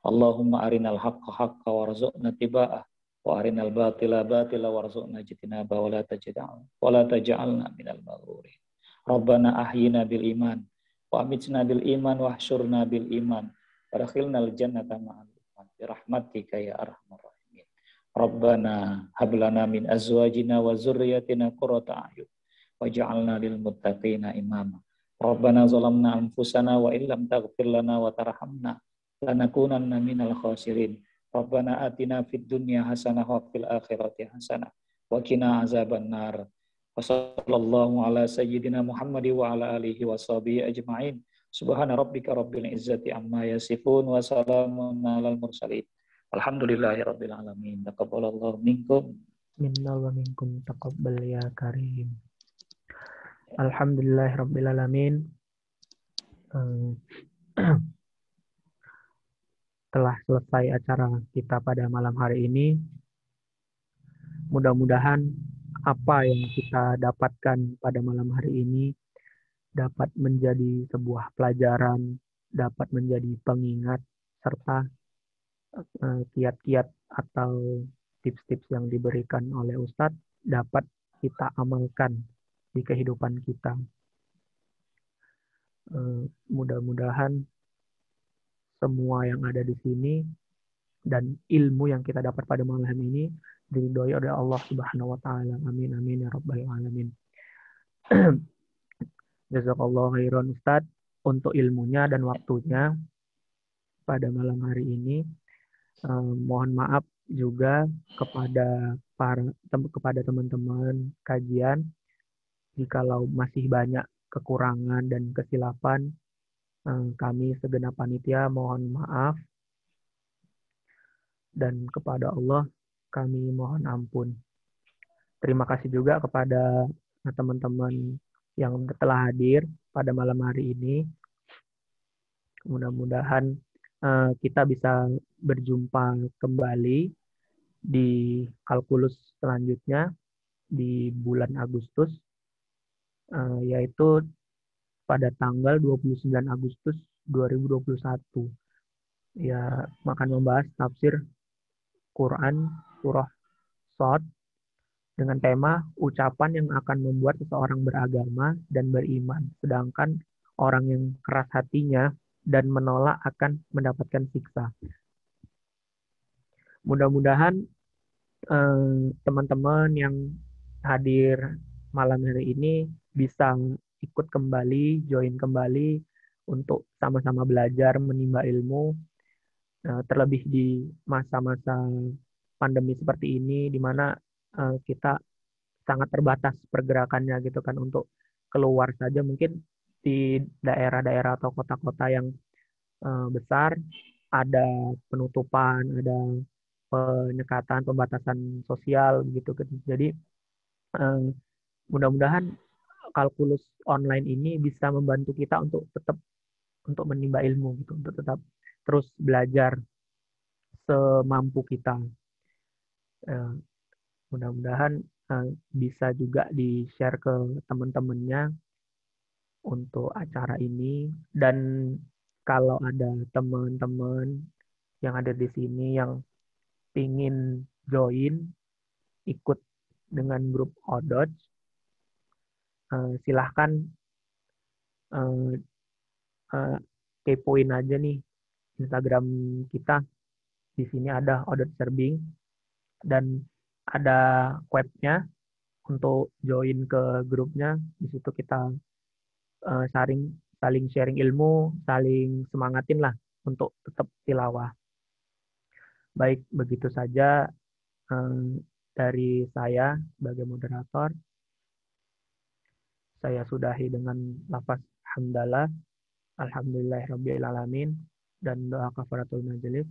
Allahumma arinal haqqa haqqa warzuqna tiba'ah wa arinal batila batila warzuqna jitinaba wa la taj'alna minal maghrurin. Rabbana ahyina bil iman wa amitna bil iman wa ahsyurna bil iman wa dakhilnal jannata ma'al iman bi rahmatika ya arhamar rahimin. Rabbana hab lana min azwajina wa dzurriyyatina qurrata a'yun waj'alna lil muttaqina imama. Rabbana zalamna anfusana wa illam taghfir lana wa tarhamna lanakunanna minal khasirin. Rabbana atina fid dunya hasanah wa fil akhirati hasanah wa qina azabannar. Wa sallallahu ala sayyidina Muhammad wa ala alihi wa sahbihi ajma'in. Subhana rabbika rabbil izzati amma yasifun wa salamun alal mursalin. Alhamdulillahi rabbil alamin. Taqabbalallahu minkum. Minna wa minkum taqabbal ya karim. Alhamdulillahirabbil alamin. Telah selesai acara kita pada malam hari ini. Mudah-mudahan apa yang kita dapatkan pada malam hari ini dapat menjadi sebuah pelajaran, dapat menjadi pengingat, serta kiat-kiat atau tips-tips yang diberikan oleh Ustadz dapat kita amalkan di kehidupan kita. Mudah-mudahan semua yang ada di sini dan ilmu yang kita dapat pada malam ini diridhoi oleh Allah Subhanahu wa taala. Amin amin ya rabbal alamin. Jazakallahu khairan Ustaz untuk ilmunya dan waktunya pada malam hari ini. Mohon maaf juga kepada teman-teman kajian jikalau masih banyak kekurangan dan kesilapan. Kami segenap panitia mohon maaf, dan kepada Allah kami mohon ampun. Terima kasih juga kepada teman-teman yang telah hadir pada malam hari ini. Mudah-mudahan kita bisa berjumpa kembali di kalkulus selanjutnya di bulan Agustus, yaitu pada tanggal 29 Agustus 2021. Ya, akan membahas tafsir Quran surah Shad dengan tema ucapan yang akan membuat seseorang beragama dan beriman, sedangkan orang yang keras hatinya dan menolak akan mendapatkan siksa. Mudah-mudahan teman-teman yang hadir malam hari ini bisa ikut kembali, join kembali untuk sama-sama belajar menimba ilmu, terlebih di masa-masa pandemi seperti ini di mana kita sangat terbatas pergerakannya gitu kan, untuk keluar saja mungkin di daerah-daerah atau kota-kota yang besar ada penutupan, ada penyekatan, pembatasan sosial gitu kan. Jadi mudah-mudahan kalkulus online ini bisa membantu kita untuk tetap untuk menimba ilmu gitu, untuk tetap terus belajar semampu kita. Mudah-mudahan bisa juga di-share ke teman-temannya untuk acara ini. Dan kalau ada teman-teman yang ada di sini yang ingin join ikut dengan grup Odoj, silahkan kepoin aja nih Instagram kita. Di sini ada Odoj Serbing dan ada webnya untuk join ke grupnya. Di situ kita saling sharing ilmu, saling semangatin lah untuk tetap tilawah. Baik, begitu saja dari saya sebagai moderator. saya sudahi dengan lafaz hamdalah, alhamdulillahirabbil alamin, dan doa kafaratul majelis.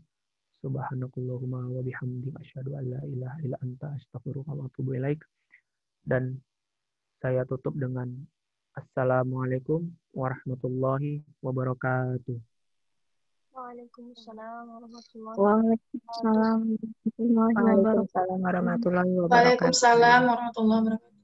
Subhanakallahumma wa bihamdika asyhadu an la ilaha illa anta astaghfiruka wa atubu ilaik. Dan saya tutup dengan assalamualaikum warahmatullahi wabarakatuh. Waalaikumsalam warahmatullahi Waalaikumsalam warahmatullahi wabarakatuh. wabarakatuh. Waalaikumsalam warahmatullahi wabarakatuh. Waalaikumsalam warahmatullahi wabarakatuh.